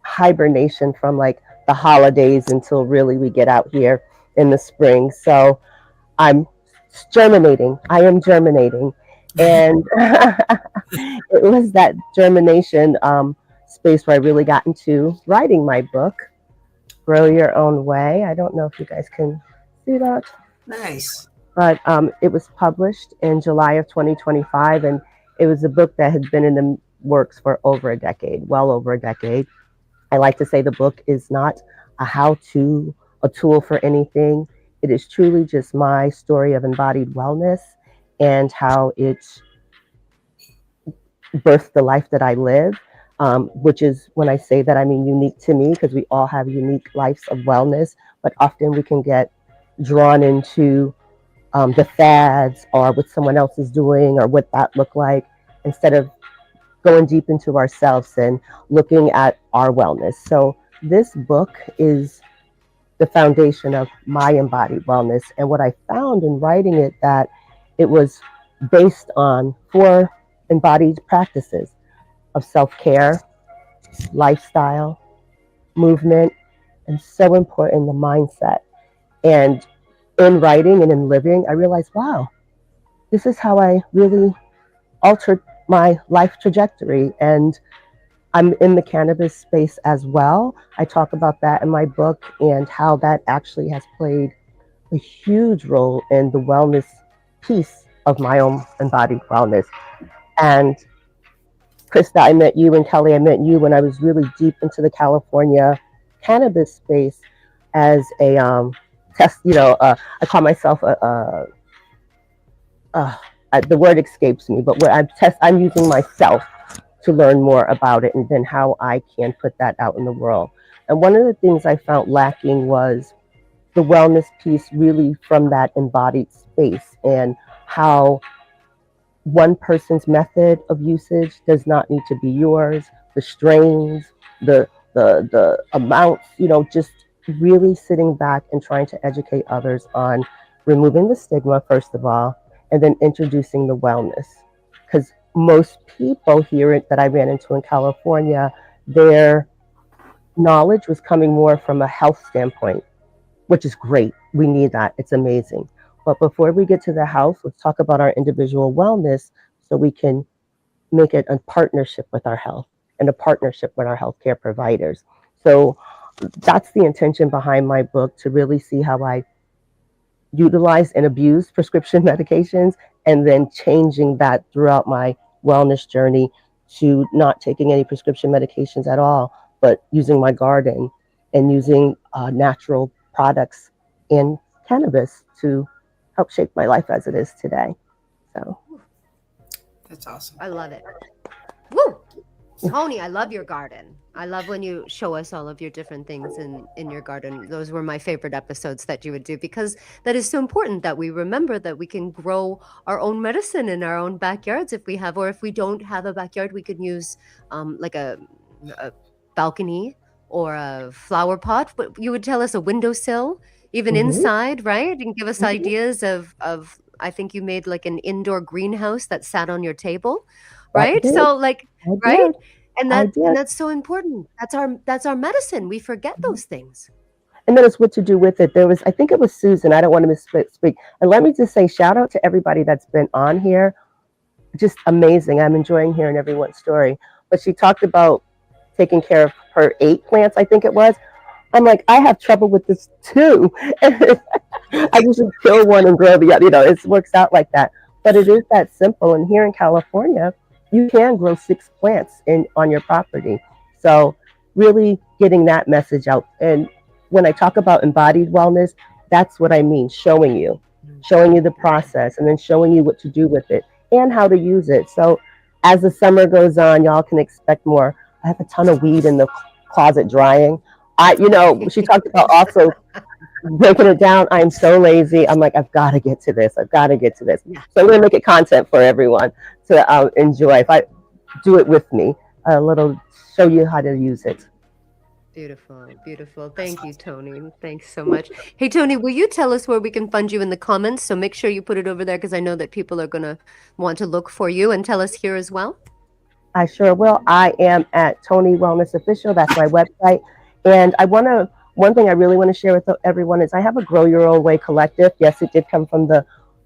[SPEAKER 9] hibernation from like the holidays until really we get out here in the spring. So I'm germinating. I am germinating. And it was that germination space where I really got into writing my book, Grow Your Own Way. I don't know if you guys can see that.
[SPEAKER 2] Nice.
[SPEAKER 9] But it was published in July of 2025, and it was a book that had been in the works for over a decade, well over a decade. I like to say the book is not a how-to, a tool for anything. It is truly just my story of embodied wellness and how it birthed the life that I live, which is, when I say that, I mean unique to me, because we all have unique lives of wellness, but often we can get drawn into the fads or what someone else is doing or what that looked like, instead of going deep into ourselves and looking at our wellness. So this book is the foundation of my embodied wellness. And what I found in writing it, that it was based on 4 embodied practices of self-care, lifestyle, movement, and so important, the mindset. And in writing and in living, I realized, wow, this is how I really altered my life trajectory. And I'm in the cannabis space as well. I talk about that in my book and how that actually has played a huge role in the wellness piece of my own embodied wellness. And Krista, I met you, and Kelly, I met you when I was really deep into the California cannabis space as a test. I call myself the word escapes me, but I'm using myself to learn more about it and then how I can put that out in the world. And one of the things I found lacking was the wellness piece, really from that embodied space, and how one person's method of usage does not need to be yours, the strains, the amounts, just really sitting back and trying to educate others on removing the stigma, first of all, and then introducing the wellness. Because most people here that I ran into in California, their knowledge was coming more from a health standpoint, which is great. We need that. It's amazing. But before we get to the house, let's talk about our individual wellness so we can make it a partnership with our health and a partnership with our healthcare providers. So that's the intention behind my book, to really see how I utilize and abuse prescription medications, and then changing that throughout my wellness journey to not taking any prescription medications at all, but using my garden and using natural products and cannabis to help shape my life as it is today. So
[SPEAKER 2] That's awesome.
[SPEAKER 1] I love it. Woo! Tony, I love your garden. I love when you show us all of your different things in your garden. Those were my favorite episodes that you would do, because that is so important that we remember that we can grow our own medicine in our own backyards if we have, or if we don't have a backyard, we could use like a balcony or a flower pot. But you would tell us a windowsill, even inside, right? And give us ideas of I think you made like an indoor greenhouse that sat on your table, right? So like, right? And that's so important. That's our medicine. We forget those things.
[SPEAKER 9] And then it's what to do with it. There was, I think it was Susan. I don't want to misspeak. And let me just say, shout out to everybody that's been on here. Just amazing. I'm enjoying hearing everyone's story. But she talked about taking care of her 8 plants, I think it was. I'm like, I have trouble with this too. I just kill one and grow the other. You know, it works out like that. But it is that simple. And here in California, you can grow 6 plants on your property. So really getting that message out. And when I talk about embodied wellness, that's what I mean, showing you the process, and then showing you what to do with it and how to use it. So as the summer goes on, y'all can expect more. I have a ton of weed in the closet drying. She talked about also breaking it down. I'm so lazy. I'm like, I've got to get to this. Yeah. So I'm going to make it content for everyone to enjoy. If I do it with me, a little, show you how to use it.
[SPEAKER 1] Beautiful, beautiful. Thank you, Tony. Thanks so much. Hey, Tony, will you tell us where we can find you in the comments? So make sure you put it over there, because I know that people are going to want to look for you, and tell us here as well.
[SPEAKER 9] I sure will. I am at Tony Wellness Official. That's my website. And one thing I really want to share with everyone is I have a Grow Your Own Way collective. Yes, it did come from the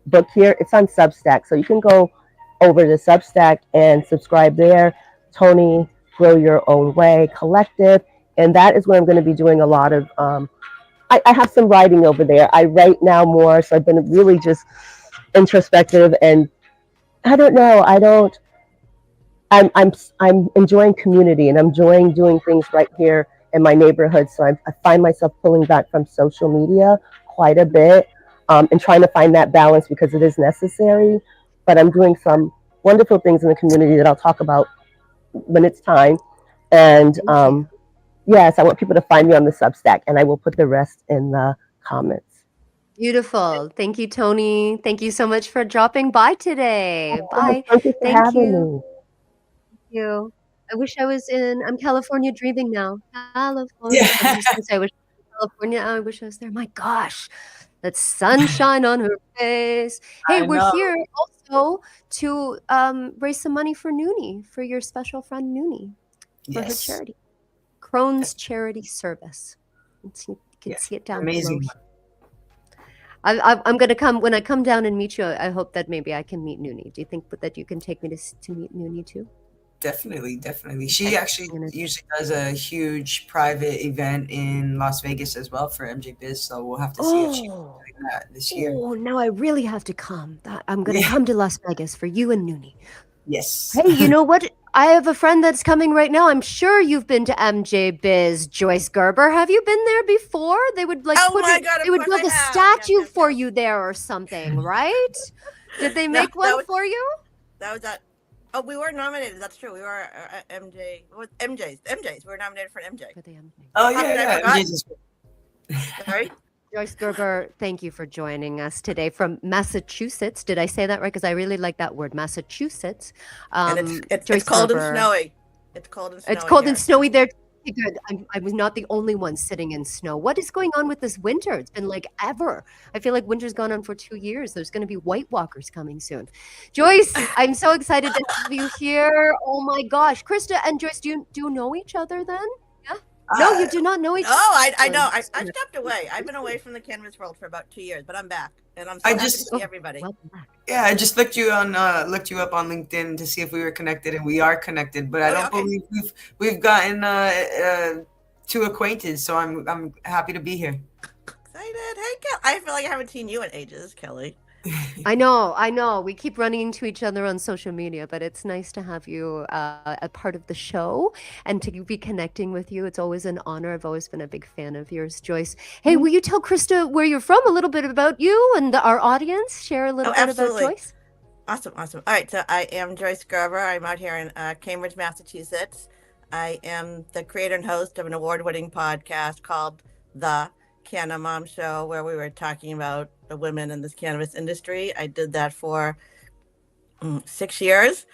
[SPEAKER 9] book here. It's on Substack. So you can go over to Substack and subscribe there. Tony Grow Your Own Way collective. And that is where I'm going to be doing a lot of, I have some writing over there. I write now more. So I've been really just introspective, and I don't know. I'm enjoying community, and I'm enjoying doing things right here in my neighborhood. So I find myself pulling back from social media quite a bit, and trying to find that balance, because it is necessary. But I'm doing some wonderful things in the community that I'll talk about when it's time. And yes, I want people to find me on the Substack, and I will put the rest in the comments.
[SPEAKER 1] Beautiful. Thank you, Tony. Thank you so much for dropping by today. Bye.
[SPEAKER 9] Thank you for having me.
[SPEAKER 1] You. I wish I was I'm California dreaming now. California.
[SPEAKER 2] Yeah.
[SPEAKER 1] I was just gonna say, I wish I was in California. I wish I was there. My gosh, that sunshine on her face. Hey, we're here also to raise some money for Noonie, for your special friend Noonie, for her charity, Crohn's Charity Service. You can see it down
[SPEAKER 2] amazing.
[SPEAKER 1] below. I'm gonna come when I come down and meet you. I hope that maybe I can meet Noonie. Do you think that you can take me to meet Noonie too?
[SPEAKER 2] Definitely. She actually usually does a huge private event in Las Vegas as well for MJ Biz, so we'll have to see if she's doing that this year.
[SPEAKER 1] Oh, now I really have to come. I'm going to come to Las Vegas for you and Noonie.
[SPEAKER 2] Yes.
[SPEAKER 1] Hey, you know what? I have a friend that's coming right now. I'm sure you've been to MJ Biz, Joyce Gerber. Have you been there before? They would build a statue for you there or something, right? Did they make one for you?
[SPEAKER 10] That was that. Oh, we were nominated. That's true. We were MJ. MJ's. We were nominated for MJ.
[SPEAKER 2] Oh, yeah.
[SPEAKER 10] Sorry?
[SPEAKER 1] Joyce Gerber, thank you for joining us today from Massachusetts. Did I say that right? Because I really like that word, Massachusetts.
[SPEAKER 10] And it's cold and snowy. It's cold and snowy.
[SPEAKER 1] It's cold and snowy there. Good. I was not the only one sitting in snow. What is going on with this winter? It's been like ever. I feel like winter's gone on for 2 years. There's going to be White Walkers coming soon. Joyce, I'm so excited to have you here. Oh my gosh. Krista and Joyce, do you know each other then? Yeah? No, you do not know each
[SPEAKER 10] No, I know.
[SPEAKER 1] other.
[SPEAKER 10] I stepped away. I've been away from the cannabis world for about 2 years, but I'm back, and I'm so
[SPEAKER 2] I
[SPEAKER 10] happy
[SPEAKER 2] just-
[SPEAKER 10] to see everybody.
[SPEAKER 1] Welcome back.
[SPEAKER 2] Yeah, I just looked you up on LinkedIn to see if we were connected, and we are connected. But I don't believe we've gotten too acquainted. So I'm happy to be here.
[SPEAKER 10] Excited. Hey, I feel like I haven't seen you in ages, Kelly.
[SPEAKER 1] I know. We keep running into each other on social media, but it's nice to have you a part of the show and to be connecting with you. It's always an honor. I've always been a big fan of yours, Joyce. Hey, will you tell Krista where you're from, a little bit about you and our audience? Share a little bit about Joyce.
[SPEAKER 10] Awesome. All right, so I am Joyce Gerber. I'm out here in Cambridge, Massachusetts. I am the creator and host of an award-winning podcast called The Canna Mom Show, where we were talking about the women in this cannabis industry. I did that for 6 years.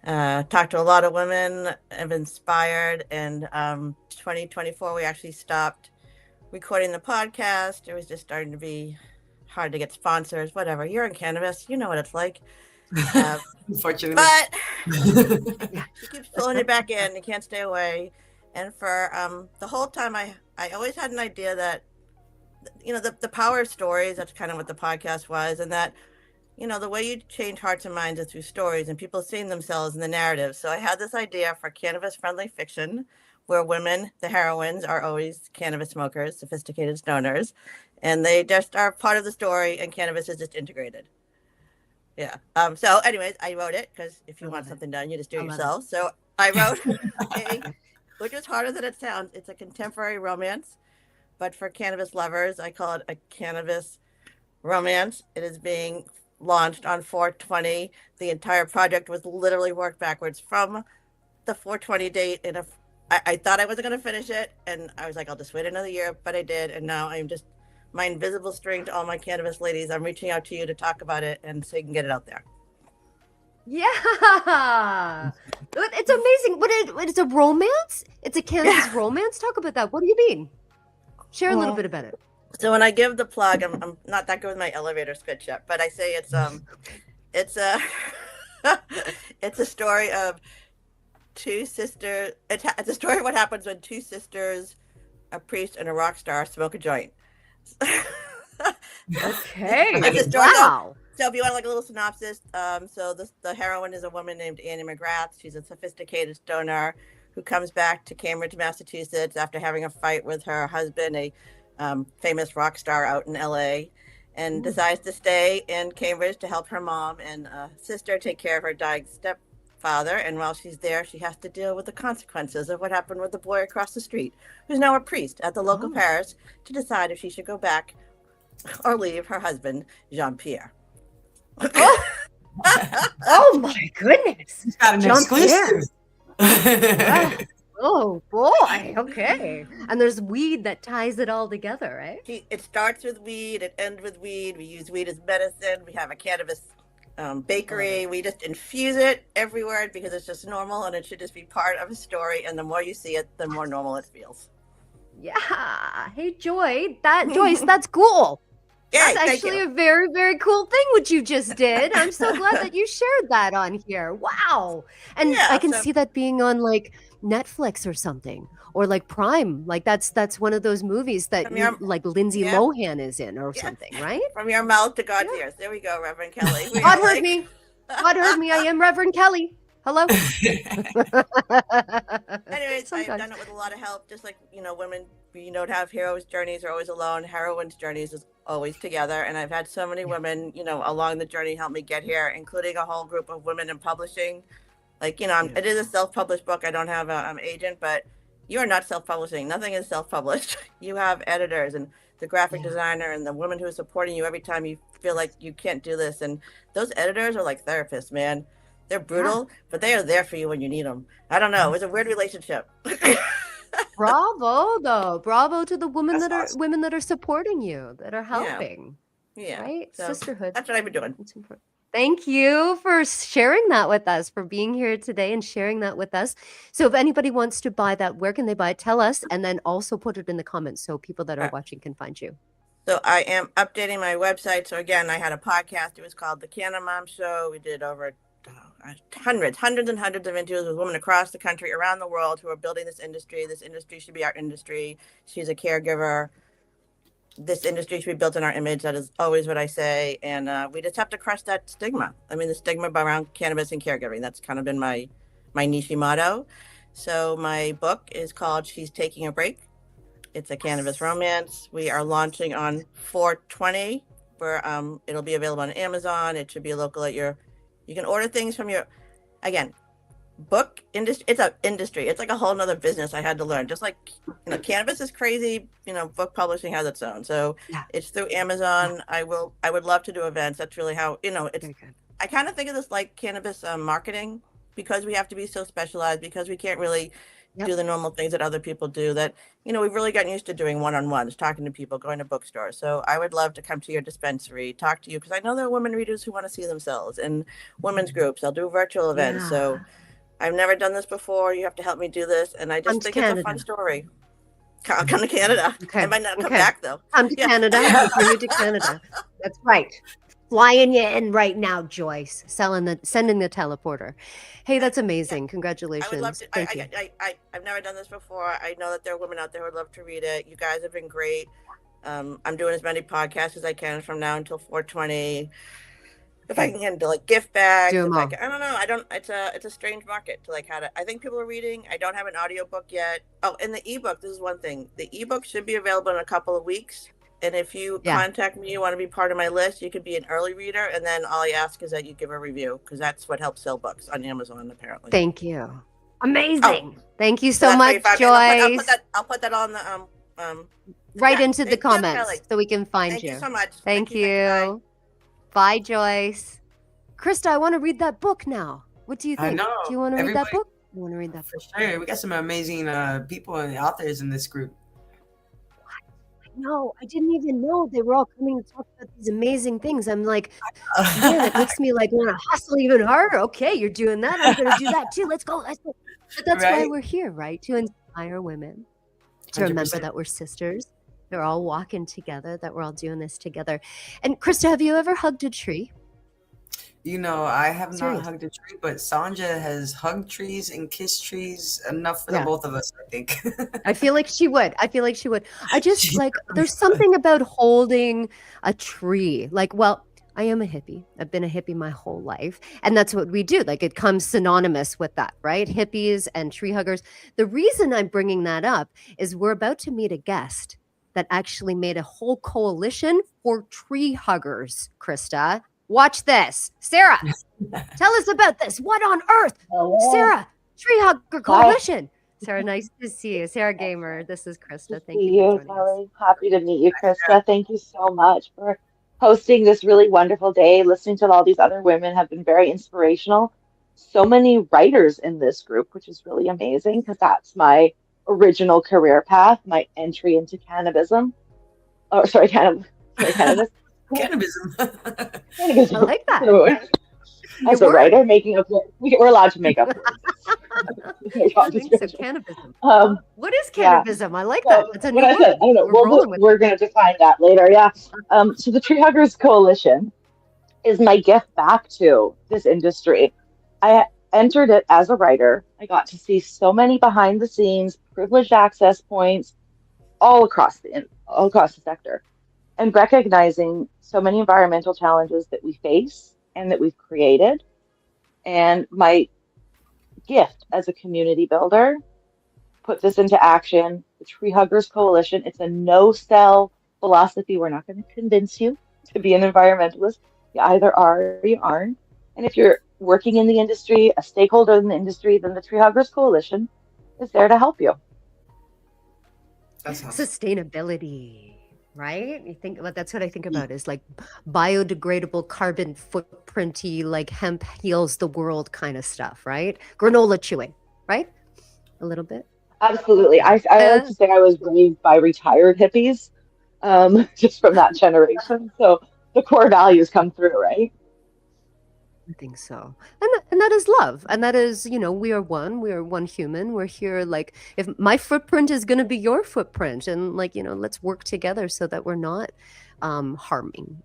[SPEAKER 10] Talked to a lot of women, have inspired, and 2024 we actually stopped recording the podcast. It was just starting to be hard to get sponsors, whatever. You're in cannabis, you know what it's like.
[SPEAKER 2] Unfortunately.
[SPEAKER 10] But she keeps pulling it back in. You can't stay away. And for the whole time, I always had an idea that, the power of stories, that's kind of what the podcast was. And that, the way you change hearts and minds is through stories and people seeing themselves in the narrative. So I had this idea for cannabis-friendly fiction where women, the heroines, are always cannabis smokers, sophisticated stoners. And they just are part of the story and cannabis is just integrated. Yeah. So anyways, I wrote it because if you want something done, you just do it yourself. So I wrote which is harder than it sounds. It's a contemporary romance, but for cannabis lovers, I call it a cannabis romance. It is being launched on 4/20. The entire project was literally worked backwards from the 4/20 date. And I thought I wasn't going to finish it. And I was like, I'll just wait another year, but I did. And now I'm just my invisible string to all my cannabis ladies. I'm reaching out to you to talk about it and so you can get it out there.
[SPEAKER 1] Yeah, it's amazing. It's a romance? It's a cannabis romance? Talk about that. What do you mean? Share a little bit about it.
[SPEAKER 10] So when I give the plug, I'm not that good with my elevator speech yet, but I say it's it's a story of two sisters. It's a story of what happens when two sisters, a priest and a rock star, smoke a joint.
[SPEAKER 1] Okay.
[SPEAKER 10] Wow. So if you want like a little synopsis, so the heroine is a woman named Annie McGrath. She's a sophisticated stoner who comes back to Cambridge, Massachusetts after having a fight with her husband, a famous rock star out in LA, and decides to stay in Cambridge to help her mom and sister take care of her dying stepfather. And while she's there, she has to deal with the consequences of what happened with the boy across the street, who's now a priest at the local parish, to decide if she should go back or leave her husband, Jean-Pierre.
[SPEAKER 1] Oh my goodness.
[SPEAKER 2] Got an exclusive.
[SPEAKER 1] Oh boy. Okay. And there's weed that ties it all together, right?
[SPEAKER 10] It starts with weed, it ends with weed. We use weed as medicine. We have a cannabis bakery. We just infuse it everywhere because it's just normal and it should just be part of a story. And the more you see it, the more normal it feels.
[SPEAKER 1] Yeah. Hey, Joyce, that's cool.
[SPEAKER 10] Yeah,
[SPEAKER 1] that's actually a very, very cool thing what you just did. I'm so glad that you shared that on here. Wow. And I can see that being on like Netflix or something, or like Prime. Like that's one of those movies that like Lindsay Lohan is in or something, right?
[SPEAKER 10] From your mouth to God's ears. There we go, Reverend Kelly.
[SPEAKER 1] God heard me. God heard me. I am Reverend Kelly. Hello.
[SPEAKER 10] Anyways, I've done it with a lot of help. Just like, women, have heroes' journeys are always alone. Heroines' journeys is always together. And I've had so many women, along the journey help me get here, including a whole group of women in publishing. Like, it is a self-published book. I don't have an agent, but you are not self-publishing. Nothing is self-published. You have editors and the graphic designer and the woman who is supporting you every time you feel like you can't do this. And those editors are like therapists, man. They're brutal, but they are there for you when you need them. I don't know. It's a weird relationship.
[SPEAKER 1] Bravo, though. Bravo to the women women that are supporting you, that are helping.
[SPEAKER 10] Yeah.
[SPEAKER 1] Right?
[SPEAKER 10] So
[SPEAKER 1] sisterhood.
[SPEAKER 10] That's what I've been doing.
[SPEAKER 1] Thank you for sharing that with us, for being here today and sharing that with us. So if anybody wants to buy that, where can they buy it? Tell us, and then also put it in the comments so people that are watching can find you.
[SPEAKER 10] So I am updating my website. So again, I had a podcast. It was called The Canna Mom Show. We did over hundreds and hundreds of interviews with women across the country, around the world, who are building this industry. This industry should be our industry. She's a caregiver. This industry should be built in our image. That is always what I say. And we just have to crush that stigma. I mean, the stigma around cannabis and caregiving. That's kind of been my niche motto. So my book is called She's Taking a Break. It's a cannabis romance. We are launching on 4/20, where it'll be available on Amazon. It should be local at your. You can order things from your, again, book industry. It's an industry. It's like a whole nother business I had to learn. Just like, cannabis is crazy. Book publishing has its own. So it's through Amazon. I would love to do events. That's really how, it's, I kind of think of this like cannabis marketing, because we have to be so specialized, because we can't really do the normal things that other people do, that, we've really gotten used to doing one-on-ones, talking to people, going to bookstores. So I would love to come to your dispensary, talk to you, because I know there are women readers who want to see themselves, and women's groups. I'll do virtual events. So I've never done this before. You have to help me do this. And I just think it's a fun story. I'll come to Canada.
[SPEAKER 1] Okay.
[SPEAKER 10] I might not come back, though.
[SPEAKER 1] Come to Canada. I'll bring you to Canada. That's right. Flying you in right now, Joyce. Sending the teleporter. Hey, that's amazing. Congratulations.
[SPEAKER 10] I would love to.
[SPEAKER 1] Thank you.
[SPEAKER 10] I've never done this before. I know that there are women out there who would love to read it. You guys have been great. I'm doing as many podcasts as I can from now until 4/20. If I can get into like gift bags, I don't know. It's a strange market to like how to. I think people are reading. I don't have an audiobook yet. Oh, and the ebook. This is one thing. The ebook should be available in a couple of weeks. And if you contact me, you want to be part of my list, you could be an early reader. And then all I ask is that you give a review, because that's what helps sell books on Amazon, apparently.
[SPEAKER 1] Thank you. Amazing. Thank you so much, Joyce.
[SPEAKER 10] I'll put that on the
[SPEAKER 1] right into the comments so we can find you.
[SPEAKER 10] Thank you so much.
[SPEAKER 1] Thank you. Bye, Joyce. Krista, I want to read that book now. What do you think?
[SPEAKER 2] I know.
[SPEAKER 1] Do you want to read that book? I want to read that book.
[SPEAKER 2] For sure. We got some amazing people and authors in this group.
[SPEAKER 1] No, I didn't even know they were all coming to talk about these amazing things. I'm like, man, it makes me like want to hustle even harder. Okay, you're doing that. I'm going to do that too. Let's go. But that's why we're here, right? To inspire women, to 100%. Remember that we're sisters. They're all walking together, that we're all doing this together. And Krista, have you ever hugged a tree?
[SPEAKER 2] I have not hugged a tree, but Sanja has hugged trees and kissed trees enough for the both of us, I think.
[SPEAKER 1] I feel like she would. I just like, there's something about holding a tree. Like, well, I am a hippie. I've been a hippie my whole life. And that's what we do. Like, it comes synonymous with that, right? Hippies and tree huggers. The reason I'm bringing that up is we're about to meet a guest that actually made a whole coalition for tree huggers, Krista. Watch this. Sarah, tell us about this. What on earth?
[SPEAKER 11] Hello.
[SPEAKER 1] Sarah, Tree Hugger Coalition. Sarah, nice to see you. Sarah Gamer, this is Krista. Thank you.
[SPEAKER 11] Kelly. Happy to meet you, Krista. Thank you so much for hosting this really wonderful day. Listening to all these other women have been very inspirational. So many writers in this group, which is really amazing, because that's my original career path, my entry into cannabism. Oh, sorry, cannabis.
[SPEAKER 2] Cannabism.
[SPEAKER 1] I like that.
[SPEAKER 11] As a writer, making up, we're allowed to make up words.
[SPEAKER 1] I think so. Cannabism. What is cannabism? I like that. It's a new word.
[SPEAKER 11] I don't know. We're going to define that later. Yeah. So the Tree Huggers Coalition is my gift back to this industry. I entered it as a writer. I got to see so many behind the scenes, privileged access points all across the sector, and recognizing so many environmental challenges that we face and that we've created. And my gift as a community builder, put this into action. The Tree Huggers Coalition, it's a no-sell philosophy. We're not going to convince you to be an environmentalist. You either are or you aren't. And if you're working in the industry, a stakeholder in the industry, then the Tree Huggers Coalition is there to help you.
[SPEAKER 1] Sustainability. Right? You think about, that's what I think about, is like biodegradable, carbon footprinty, like hemp heals the world kind of stuff, right? Granola chewing, right? A little bit.
[SPEAKER 11] Absolutely. I like to say I was raised by retired hippies, just from that generation. So the core values come through, right?
[SPEAKER 1] I think so. And that is love. And that is, we are one human. We're here, like, if my footprint is going to be your footprint, and like, let's work together so that we're not harming.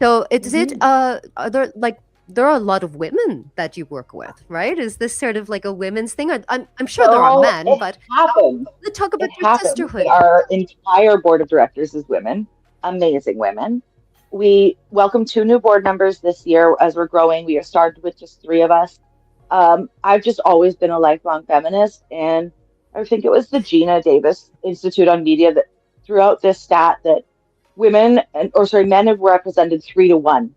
[SPEAKER 1] So are there like there are a lot of women that you work with, right? Is this sort of like a women's thing? I'm sure there are men,
[SPEAKER 11] it
[SPEAKER 1] but
[SPEAKER 11] happens.
[SPEAKER 1] let's talk about
[SPEAKER 11] It
[SPEAKER 1] your
[SPEAKER 11] happens.
[SPEAKER 1] sisterhood.
[SPEAKER 11] Our entire board of directors is women, amazing women. We welcome 2 new board members this year as we're growing. We started with just 3 of us. I've just always been a lifelong feminist, and I think it was the Gina Davis Institute on Media that threw out this stat that men have represented 3-to-1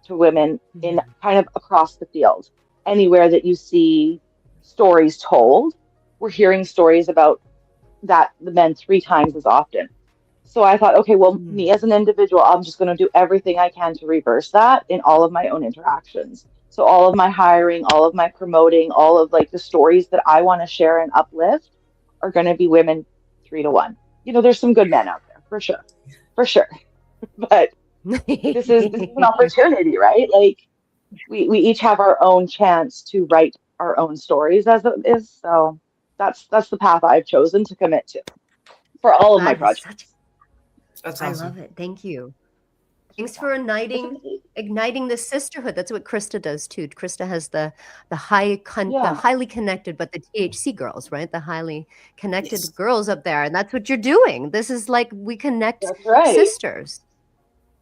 [SPEAKER 11] to women in kind of across the field. Anywhere that you see stories told, we're hearing stories about that the men 3 times as often. So I thought, okay, well, me as an individual, I'm just going to do everything I can to reverse that in all of my own interactions. So all of my hiring, all of my promoting, all of like the stories that I want to share and uplift are going to be women 3-to-1. There's some good men out there for sure. But this is an opportunity, right? Like we each have our own chance to write our own stories as it is. So that's the path I've chosen to commit to for all of my projects.
[SPEAKER 2] That's
[SPEAKER 1] I
[SPEAKER 2] awesome.
[SPEAKER 1] love it. Thank you. Thanks for igniting the sisterhood. That's what Krista does too. Krista has the highly connected, but the THC girls, right? The highly connected girls up there, and that's what you're doing. This is like we connect sisters.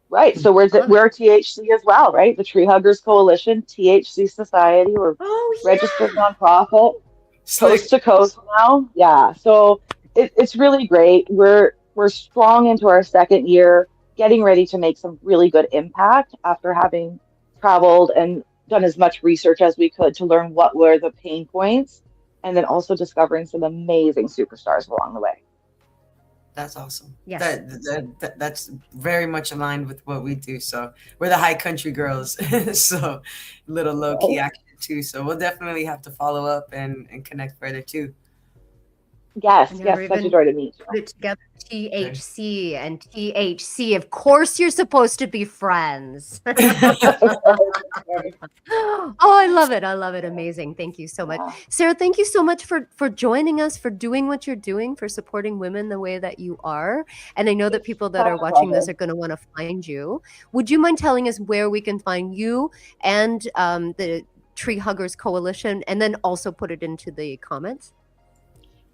[SPEAKER 11] Right. So we're THC as well, right? The Tree Huggers Coalition, THC Society. We're registered nonprofit, coast to coast now. Yeah. So it's really great. We're strong into our 2nd year, getting ready to make some really good impact after having traveled and done as much research as we could to learn what were the pain points, and then also discovering some amazing superstars along the way.
[SPEAKER 2] That's awesome.
[SPEAKER 1] Yes.
[SPEAKER 2] That's very much aligned with what we do. So we're the high country girls. So little low key action too. So we'll definitely have to follow up and connect further too.
[SPEAKER 11] Yes, such a joy to meet you.
[SPEAKER 1] Put it together, THC and THC. Of course, you're supposed to be friends. Oh, I love it. I love it. Amazing. Thank you so much. Sarah, thank you so much for joining us, for doing what you're doing, for supporting women the way that you are. And I know that people that are watching this are going to want to find you. Would you mind telling us where we can find you and the Tree Huggers Coalition, and then also put it into the comments?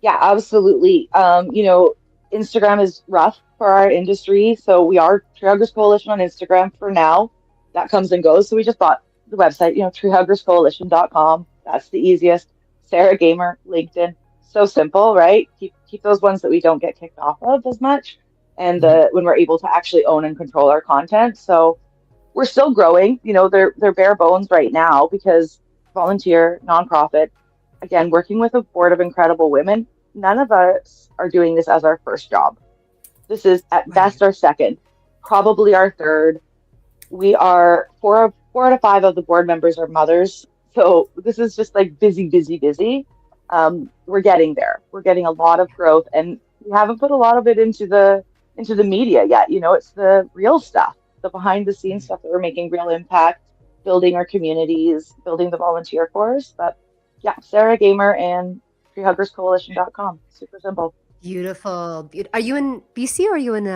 [SPEAKER 11] Yeah, absolutely. Instagram is rough for our industry. So we are Tree Huggers Coalition on Instagram for now. That comes and goes. So we just bought the website, treehuggerscoalition.com. That's the easiest. Sarah Gamer, LinkedIn. So simple, right? Keep those ones that we don't get kicked off of as much. And when we're able to actually own and control our content. So we're still growing. They're bare bones right now because volunteer, nonprofit, again, working with a board of incredible women. None of us are doing this as our first job. This is at best our 2nd, probably our 3rd. We are 4 to 5 of the board members are mothers. So this is just like busy. We're getting there. We're getting a lot of growth, and we haven't put a lot of it into the media yet. It's the real stuff, the behind the scenes stuff that we're making real impact, building our communities, building the volunteer force. But yeah, Sarah Gamer and treehuggerscoalition.com. Super simple.
[SPEAKER 1] Beautiful. Are you in BC or are you in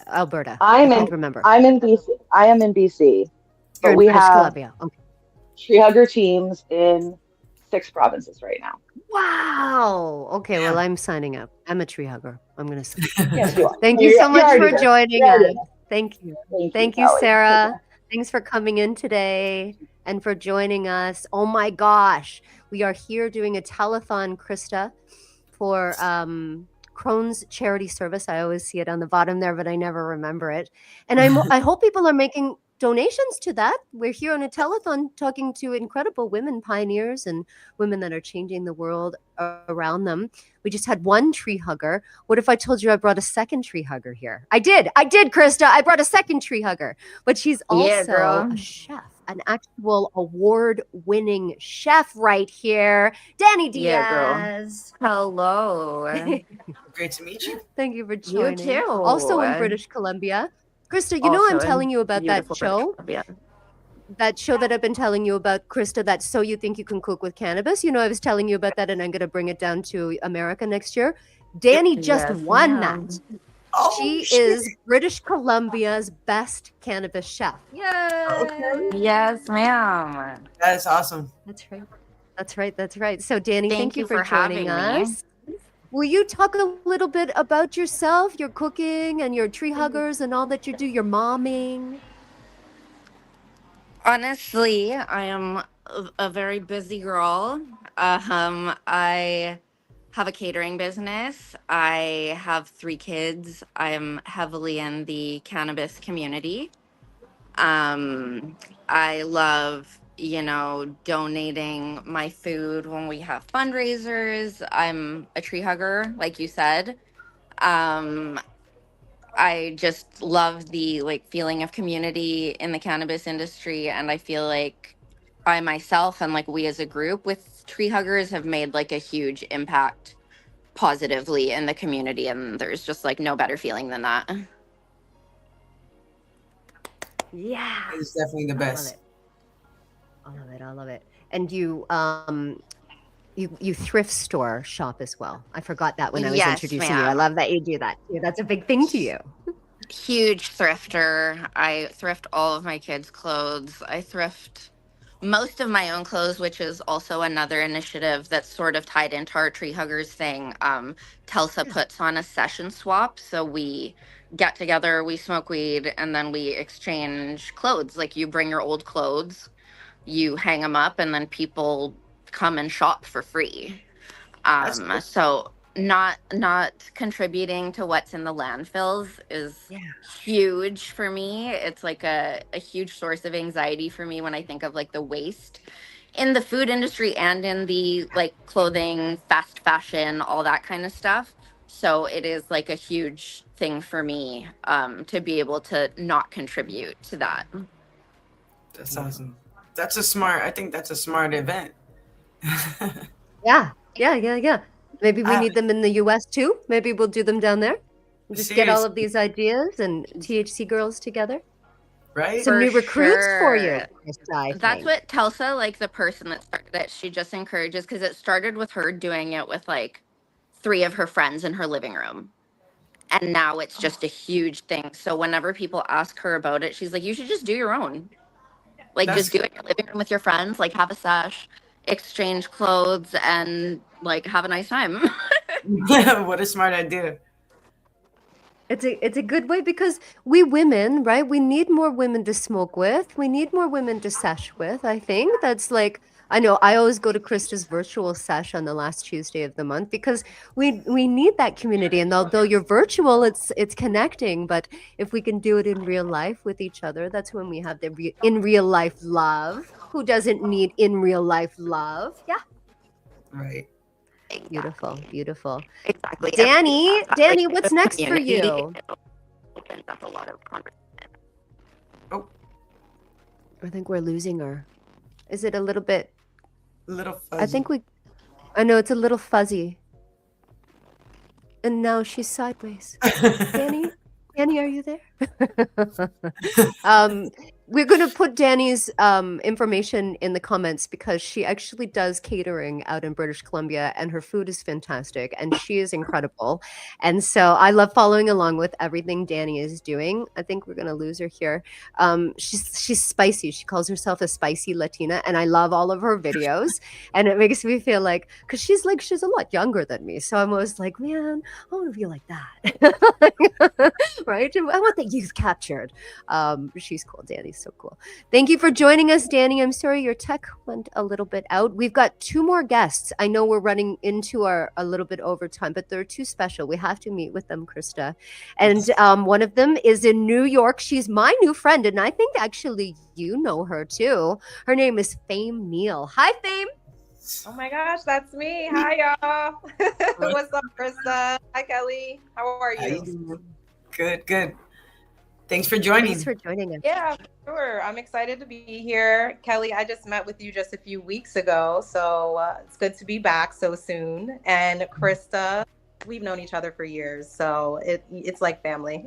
[SPEAKER 1] Alberta?
[SPEAKER 11] I
[SPEAKER 1] can't remember.
[SPEAKER 11] I'm in BC. I am in BC.
[SPEAKER 1] But
[SPEAKER 11] we
[SPEAKER 1] British
[SPEAKER 11] have
[SPEAKER 1] Columbia. Okay.
[SPEAKER 11] Tree Hugger teams in 6 provinces right now.
[SPEAKER 1] Wow. Okay, well, I'm signing up. I'm a tree hugger. I'm going to sign up.
[SPEAKER 11] Yes, you are.
[SPEAKER 1] Thank you so much for joining us.
[SPEAKER 11] Thank
[SPEAKER 1] you.
[SPEAKER 11] Thank
[SPEAKER 1] you, Sarah. Thanks for coming in today and for joining us. Oh my gosh. We are here doing a telethon, Krista, for Crohn's charity service. I always see it on the bottom there, but I never remember it. And I hope people are making donations to that. We're here on a telethon talking to incredible women pioneers and women that are changing the world around them. We just had 1 tree hugger. What if I told you I brought a 2nd tree hugger here? I did, Krista. I brought a 2nd tree hugger, but she's also a chef, an actual award-winning chef right here, Danny Diaz.
[SPEAKER 12] Yeah, girl. Hello.
[SPEAKER 2] Great to meet you.
[SPEAKER 1] Thank you for joining.
[SPEAKER 12] You too.
[SPEAKER 1] Also in British Columbia. Krista, you know I'm telling you about that show? That show that I've been telling you about, Krista, that So You Think You Can Cook with Cannabis. I was telling you about that, and I'm going to bring it down to America next year. Danny just won that.
[SPEAKER 2] Oh,
[SPEAKER 1] She
[SPEAKER 2] shit.
[SPEAKER 1] is British Columbia's best cannabis chef. Yay!
[SPEAKER 12] Yes, ma'am.
[SPEAKER 2] That is awesome.
[SPEAKER 1] That's right. That's right. That's right. So, Danny,
[SPEAKER 12] Thank
[SPEAKER 1] thank you
[SPEAKER 12] you
[SPEAKER 1] for
[SPEAKER 12] for
[SPEAKER 1] joining
[SPEAKER 12] having me.
[SPEAKER 1] us. Will you talk a little bit about yourself, your cooking, and your tree huggers, and all that you do? Your momming.
[SPEAKER 12] Honestly, I am a very busy girl. I have a catering business. I have 3 kids. I'm heavily in the cannabis community. I love, donating my food when we have fundraisers. I'm a tree hugger, like you said. Um, I just love the feeling of community in the cannabis industry, and I feel like I myself and we as a group with tree huggers have made a huge impact positively in the community, and there's just no better feeling than that.
[SPEAKER 1] Yeah.
[SPEAKER 2] It's definitely the
[SPEAKER 1] I love
[SPEAKER 2] best.
[SPEAKER 1] it. I love it. I love it. And you thrift store shop as well. I forgot that when I was
[SPEAKER 12] Yes,
[SPEAKER 1] introducing you. I
[SPEAKER 12] ma'am.
[SPEAKER 1] love that you do that. Yeah, that's a big thing to you.
[SPEAKER 12] Huge thrifter. I thrift all of my kids' clothes. I thrift most of my own clothes, which is also another initiative that's sort of tied into our tree huggers thing. Telsa puts on a session swap. So we get together, we smoke weed, and then we exchange clothes. Like you bring your old clothes, you hang them up, and then people come and shop for free.
[SPEAKER 2] That's cool.
[SPEAKER 12] So not contributing to what's in the landfills is huge for me. It's a huge source of anxiety for me when I think of the waste in the food industry and in the clothing, fast fashion, all that kind of stuff. So it is a huge thing for me to be able to not contribute to that.
[SPEAKER 2] That's awesome. I think that's a smart event.
[SPEAKER 1] Yeah. Maybe we need them in the US too. Maybe we'll do them down there. Just get all of these ideas and THC girls together.
[SPEAKER 2] Right?
[SPEAKER 1] Some
[SPEAKER 12] For
[SPEAKER 1] new recruits for you.
[SPEAKER 12] sure. That's what Telsa, the person that started it, she just encourages, because it started with her doing it with 3 of her friends in her living room. And now it's just a huge thing. So whenever people ask her about it, she's like, you should just do your own. Just do it in your living room with your friends, have a sesh, exchange clothes, and have a nice time.
[SPEAKER 2] What a smart idea.
[SPEAKER 1] It's a good way because we women, right? We need more women to smoke with. We need more women to sesh with. I think that's I know I always go to Krista's virtual sesh on the last Tuesday of the month because we need that community. And although you're virtual, it's connecting. But if we can do it in real life with each other, that's when we have the in real life love. Who doesn't need in real life love? Yeah.
[SPEAKER 2] Right.
[SPEAKER 1] Beautiful, beautiful.
[SPEAKER 12] Exactly.
[SPEAKER 1] Danny, what's next for you?
[SPEAKER 12] Opens up a lot of conversation.
[SPEAKER 2] Oh,
[SPEAKER 1] I think we're losing her. Is it a little bit?
[SPEAKER 2] a little fuzzy.
[SPEAKER 1] I know it's a little fuzzy. And now she's sideways. Danny, are you there? We're going to put Danny's information in the comments because she actually does catering out in British Columbia and her food is fantastic and she is incredible. And so I love following along with everything Danny is doing. I think we're going to lose her here. She's spicy. She calls herself a spicy Latina and I love all of her videos. And it makes me feel because she's a lot younger than me. So I'm always like, man, I want to be like that. Right? I want the youth captured. She's cool. Danny's so cool. Thank you for joining us, Danny. I'm sorry your tech went a little bit out. We've got 2 more guests. I know we're running into a little bit over time, but they're too special. We have to meet with them, Krista. And one of them is in New York. She's my new friend, and I think actually you know her too. Her name is Fame Neal. Hi, Fame.
[SPEAKER 13] Oh my gosh, that's me. Hi, y'all. What's up, Krista? Hi, Kelly. How are you?
[SPEAKER 2] Good. Thanks for joining.
[SPEAKER 1] Thanks for joining us.
[SPEAKER 13] Yeah, sure. I'm excited to be here. Kelly, I just met with you just a few weeks ago, so it's good to be back so soon. And Krista, we've known each other for years, so it's like family.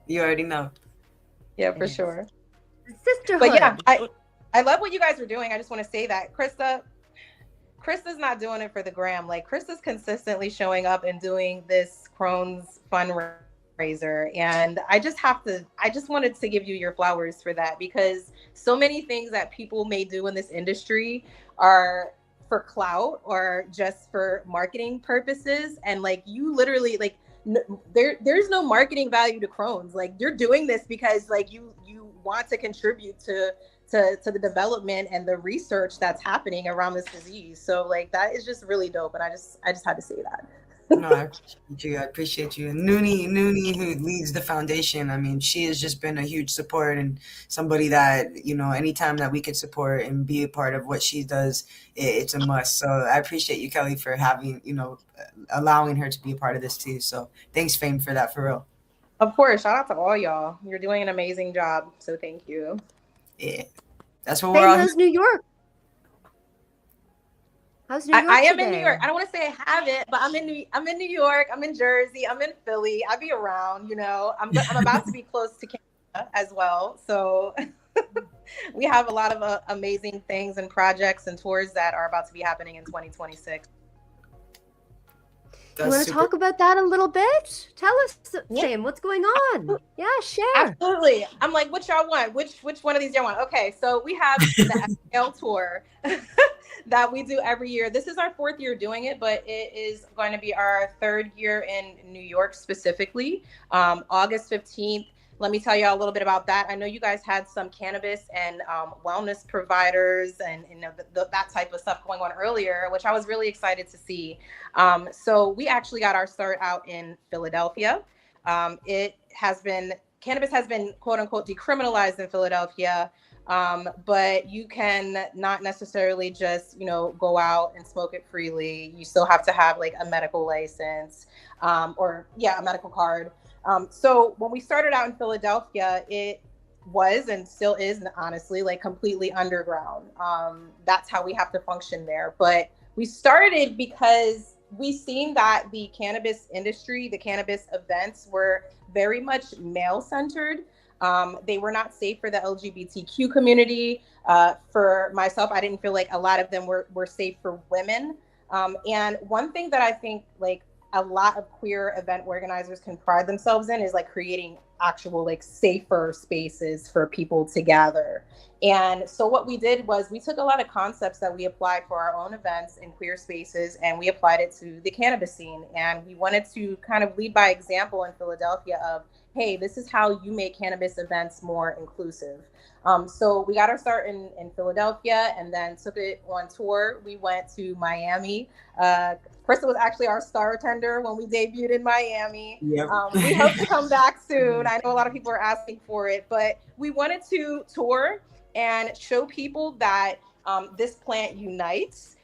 [SPEAKER 2] You already know.
[SPEAKER 13] Yeah, for sure.
[SPEAKER 1] Sisterhood.
[SPEAKER 13] But yeah, I love what you guys are doing. I just want to say that Krista Krista's not doing it for the gram. Like Krista's consistently showing up and doing this Crohn's fundraiser. And I just wanted to give you your flowers for that, because so many things that people may do in this industry are for clout or just for marketing purposes. And like, you literally like, there's no marketing value to Crohn's. Like, you're doing this because like you want to contribute to the development and the research that's happening around this disease. So like, that is just really dope. And I just had to say that.
[SPEAKER 2] No, I appreciate you. I appreciate you. And Noonie, who leads the foundation, I mean, she has just been a huge support and somebody that, you know, anytime that we could support and be a part of what she does, it's a must. So I appreciate you, Kelly, for having, you know, allowing her to be a part of this too. So thanks, Fame, for that, for real.
[SPEAKER 13] Of course. Shout out to all y'all. You're doing an amazing job. So thank you.
[SPEAKER 2] Yeah. That's what we're all.
[SPEAKER 1] How's New York? How's New York
[SPEAKER 13] I am
[SPEAKER 1] today?
[SPEAKER 13] in New York. I don't want to say I haven't, but I'm in New York. I'm in Jersey. I'm in Philly. I be around, you know. I'm about to be close to Canada as well. So we have a lot of amazing things and projects and tours that are about to be happening in 2026.
[SPEAKER 1] You want to talk about that a little bit? Tell us, Sam, what's going on? Yeah, share.
[SPEAKER 13] Absolutely. I'm like, what y'all want? Which one of these y'all want? Okay, so we have the SL tour that we do every year. This is our 4th year doing it, but it is going to be our 3rd year in New York specifically. August 15th. Let me tell you all a little bit about that. I know you guys had some cannabis and wellness providers and you know that type of stuff going on earlier, which I was really excited to see. So we actually got our start out in Philadelphia. Cannabis has been quote unquote decriminalized in Philadelphia, but you can not necessarily just, you know, go out and smoke it freely. You still have to have like a medical license or a medical card. So when we started out in Philadelphia, it was and still is, honestly, like completely underground. That's how we have to function there. But we started because we seen that the cannabis industry, the cannabis events were very much male-centered. They were not safe for the LGBTQ community. For myself, I didn't feel like a lot of them were safe for women. And one thing that I think like a lot of queer event organizers can pride themselves in is like creating actual like safer spaces for people to gather. And so what we did was we took a lot of concepts that we applied for our own events in queer spaces and we applied it to the cannabis scene. And we wanted to kind of lead by example in Philadelphia of, hey, this is how you make cannabis events more inclusive. So we got our start in Philadelphia and then took it on tour. We went to Miami. Krista was actually our star attender when we debuted in Miami.
[SPEAKER 2] Yep.
[SPEAKER 13] We hope to come back soon. I know a lot of people are asking for it, but we wanted to tour and show people that this plant unites.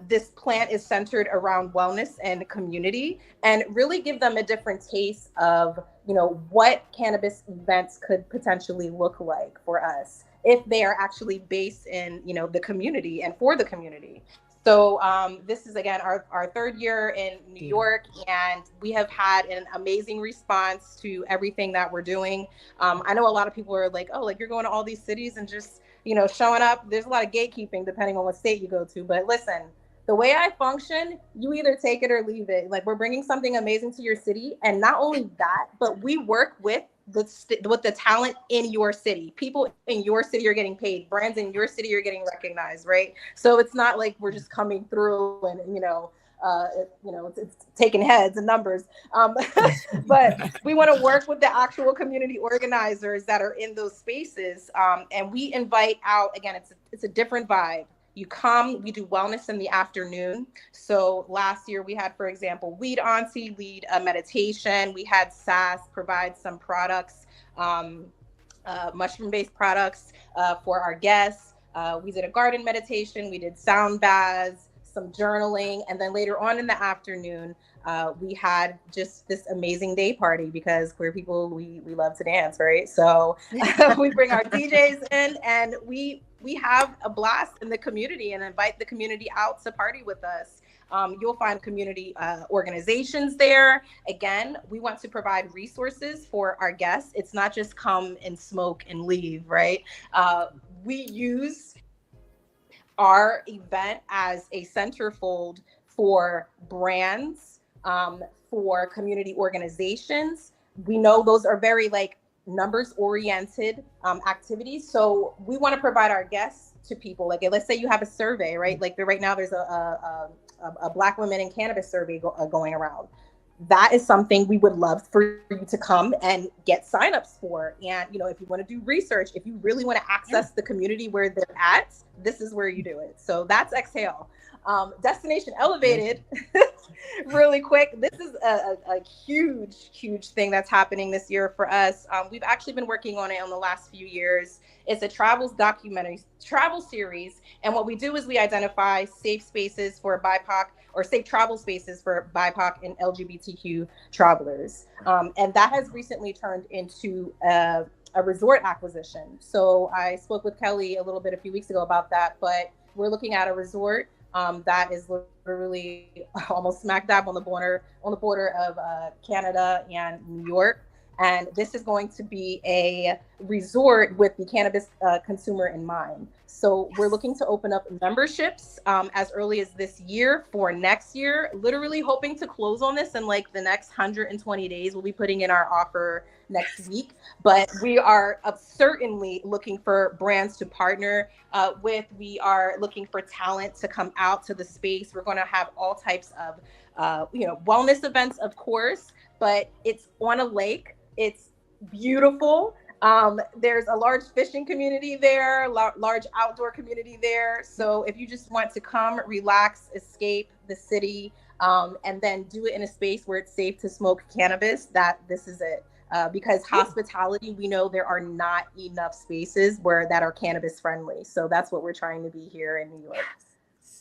[SPEAKER 13] This plant is centered around wellness and community, and really give them a different taste of, you know, what cannabis events could potentially look like for us if they are actually based in, you know, the community and for the community. So this is, again, our 3rd year in New York, and we have had an amazing response to everything that we're doing. I know a lot of people are like, oh, like you're going to all these cities and just, you know, showing up. There's a lot of gatekeeping depending on what state you go to. But listen, the way I function, you either take it or leave it. Like, we're bringing something amazing to your city. And not only that, but we work with the talent in your city. People in your city are getting paid. Brands in your city are getting recognized, right? So it's not like we're just coming through and, it's taking heads and numbers. But we want to work with the actual community organizers that are in those spaces. And we invite out, again, it's a different vibe. You come, we do wellness in the afternoon. So last year we had, for example, Weed Auntie lead a meditation. We had SAS provide some products, mushroom-based products for our guests. We did a garden meditation. We did sound baths, some journaling. And then later on in the afternoon, we had just this amazing day party because queer people, we love to dance, right? So we bring our DJs in and we have a blast in the community and invite the community out to party with us. You'll find community organizations there. Again, we want to provide resources for our guests. It's not just come and smoke and leave, right? We use our event as a centerfold for brands, for community organizations. We know those are very like numbers oriented activities. So we want to provide our guests to people. Like, let's say you have a survey, right? Like right now there's a Black women in cannabis survey going around. That is something we would love for you to come and get signups for. And, you know, if you want to do research, if you really want to access the community where they're at, this is where you do it. So that's Exhale. Destination Elevated, really quick. This is a huge thing that's happening this year for us. We've actually been working on it in the last few years. It's a travel series. And what we do is we identify safe spaces for BIPOC, or safe travel spaces for BIPOC and LGBTQ travelers. And that has recently turned into a resort acquisition. So I spoke with Kelly a little bit a few weeks ago about that, but we're looking at a resort that is literally almost smack dab on the border of Canada and New York. And this is going to be a resort with the cannabis consumer in mind. So we're looking to open up memberships as early as this year for next year, literally hoping to close on this in like the next 120 days. We'll be putting in our offer next week, but we are certainly looking for brands to partner with. We are looking for talent to come out to the space. We're going to have all types of, wellness events, of course, but it's on a lake. It's beautiful. There's a large fishing community there, large outdoor community there. So if you just want to come, relax, escape the city, and then do it in a space where it's safe to smoke cannabis, this is it. Because hospitality, we know there are not enough spaces that are cannabis friendly. So that's what we're trying to be here in New York.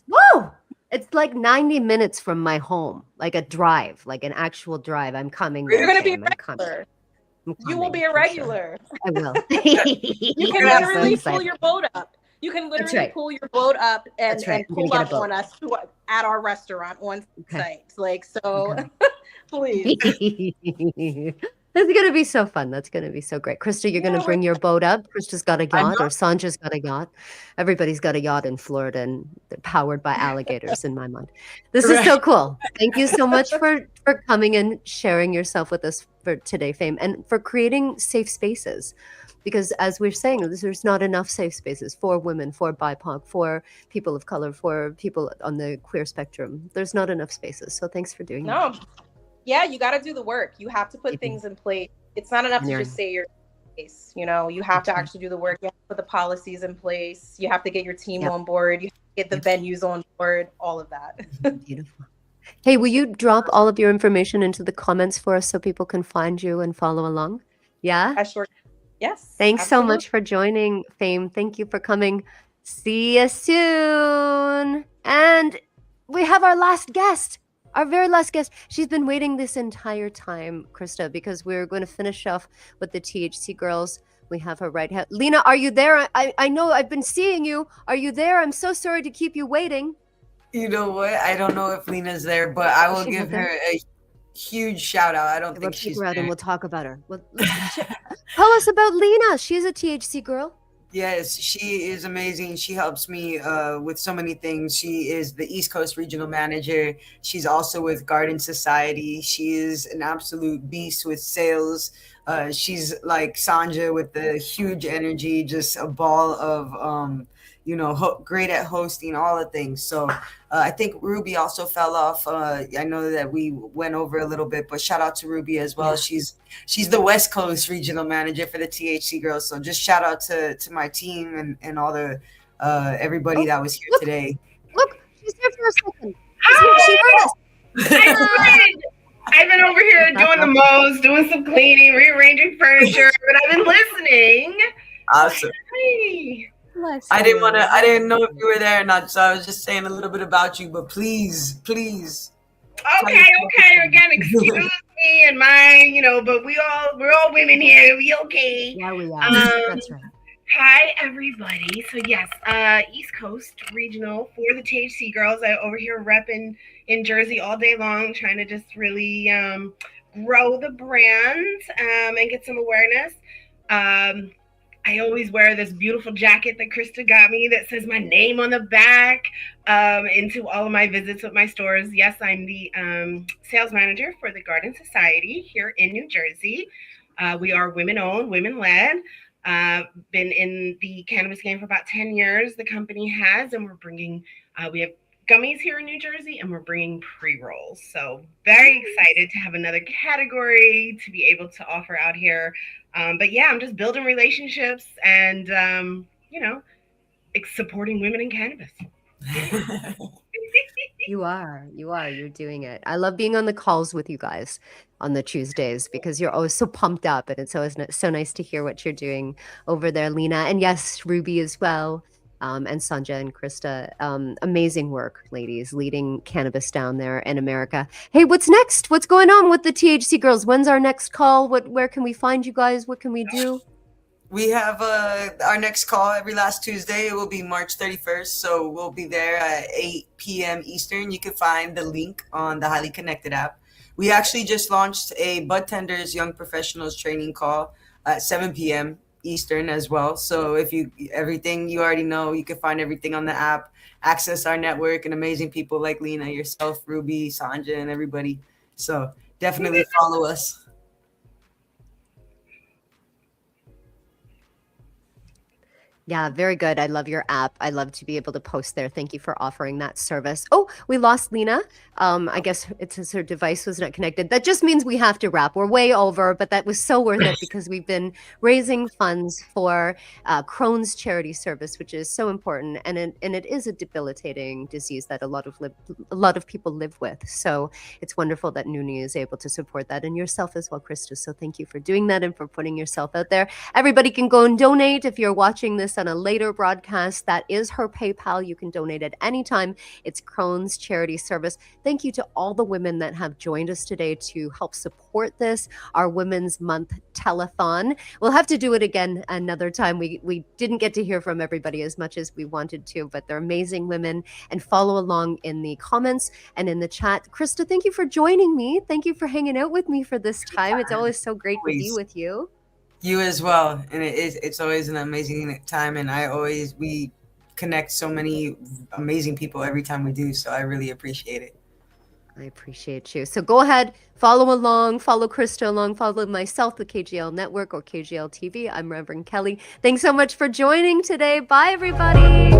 [SPEAKER 1] Whoa! It's like 90 minutes from my home, like a drive, like an actual drive. I'm coming.
[SPEAKER 13] You're going to be
[SPEAKER 1] I'm coming.
[SPEAKER 13] You will be a regular.
[SPEAKER 1] Sure. I will.
[SPEAKER 13] You can literally pull your boat up. You can literally pull your boat up and pull up on us at our restaurant on site. Like, so please.
[SPEAKER 1] That's going to be so fun. That's going to be so great. Krista, you're going to bring your boat up. Krista's got a yacht, or Sanja's got a yacht. Everybody's got a yacht in Florida, and they're powered by alligators in my mind. This is so cool. Thank you so much for coming and sharing yourself with us for today, Fame, and for creating safe spaces. Because as we're saying, there's not enough safe spaces for women, for BIPOC, for people of color, for people on the queer spectrum. There's not enough spaces. So thanks for doing that.
[SPEAKER 13] Yeah, you got to do the work. You have to put things in place. It's not enough to just say your face. You know, you have to actually do the work. You have to put the policies in place. You have to get your team on board. You have to get the venues on board, all of that.
[SPEAKER 1] Beautiful. Hey, will you drop all of your information into the comments for us so people can find you and follow along? Yeah?
[SPEAKER 13] Yes.
[SPEAKER 1] Thanks so much for joining, Fame. Thank you for coming. See you soon. And we have our last guest. Our very last guest. She's been waiting this entire time, Krista, because we're going to finish off with the THC girls. We have her right here. Lena, are you there? I know I've been seeing you. Are you there? I'm so sorry to keep you waiting.
[SPEAKER 2] You know what? I don't know if Lena's there, but I will give her a huge shout out. I don't think she's there.
[SPEAKER 1] And we'll talk about her. Tell us about Lena. She's a THC girl.
[SPEAKER 2] Yes, she is amazing. She helps me with so many things. She is the East Coast Regional Manager. She's also with Garden Society. She is an absolute beast with sales. She's like Sanja with the huge energy, just a ball of, great at hosting, all the things. So I think Ruby also fell off. I know that we went over a little bit, but shout out to Ruby as well. Yeah. She's the West Coast Regional Manager for the THC girls. So just shout out to my team and all the everybody that was here today.
[SPEAKER 1] Look, she's here for a second.
[SPEAKER 14] She heard us. I've been over here doing the most, doing some cleaning, rearranging furniture, but I've been listening.
[SPEAKER 2] Awesome.
[SPEAKER 14] Hi.
[SPEAKER 2] I didn't know if you were there or not, so I was just saying a little bit about you, but please.
[SPEAKER 14] Okay. Again, excuse me and mine, but we're all women here. We okay?
[SPEAKER 1] Yeah, we are. That's right.
[SPEAKER 14] Hi, everybody. So yes, East Coast Regional for the THC girls. I over here repping in Jersey all day long, trying to just really grow the brand and get some awareness. I always wear this beautiful jacket that Krista got me that says my name on the back into all of my visits with my stores. Yes, I'm the sales manager for the Garden Society here in New Jersey. We are women-owned, women-led. Been in the cannabis game for about 10 years, the company has, and we're bringing, we have gummies here in New Jersey, and we're bringing pre-rolls. So very excited to have another category to be able to offer out here. But yeah, I'm just building relationships and, supporting women in cannabis.
[SPEAKER 1] You're doing it. I love being on the calls with you guys on the Tuesdays because you're always so pumped up, and it's always so nice to hear what you're doing over there, Lena. And yes, Ruby as well. And Sanja and Krista. Amazing work, ladies, leading cannabis down there in America. Hey, what's next? What's going on with the THC girls? When's our next call? Where can we find you guys? What can we do?
[SPEAKER 2] We have our next call every last Tuesday. It will be March 31st. So we'll be there at 8 p.m. Eastern. You can find the link on the Highly Connected app. We actually just launched a Bud Tenders Young Professionals training call at 7 p.m. Eastern as well. So if everything you already know, you can find everything on the app, access our network and amazing people like Lena, yourself, Ruby, Sanja, and everybody. So definitely follow us.
[SPEAKER 1] Yeah, very good. I love your app. I love to be able to post there. Thank you for offering that service. Oh, we lost Lena. I guess it's her device was not connected. That just means we have to wrap. We're way over, but that was so worth it because we've been raising funds for Crohn's charity service, which is so important, and it is a debilitating disease that a lot of people live with. So it's wonderful that Noonie is able to support that, and yourself as well, Krista. So thank you for doing that and for putting yourself out there. Everybody can go and donate if you're watching this on a later broadcast. That is her PayPal. You can donate at any time. It's Crohn's Charity Service. Thank you to all the women that have joined us today to help support this, our Women's Month Telethon. We'll have to do it again another time. We didn't get to hear from everybody as much as we wanted to, but they're amazing women, and follow along in the comments and in the chat. Krista, thank you for joining me. Thank you for hanging out with me for this time. It's always so great to be with you.
[SPEAKER 2] You as well, and it's always an amazing time, and we connect so many amazing people every time we do, so I really appreciate it.
[SPEAKER 1] I appreciate you. So go ahead, follow along, follow Krista along, follow myself, the KGL Network or KGLTV. I'm Reverend Kelly. Thanks so much for joining today. Bye, everybody.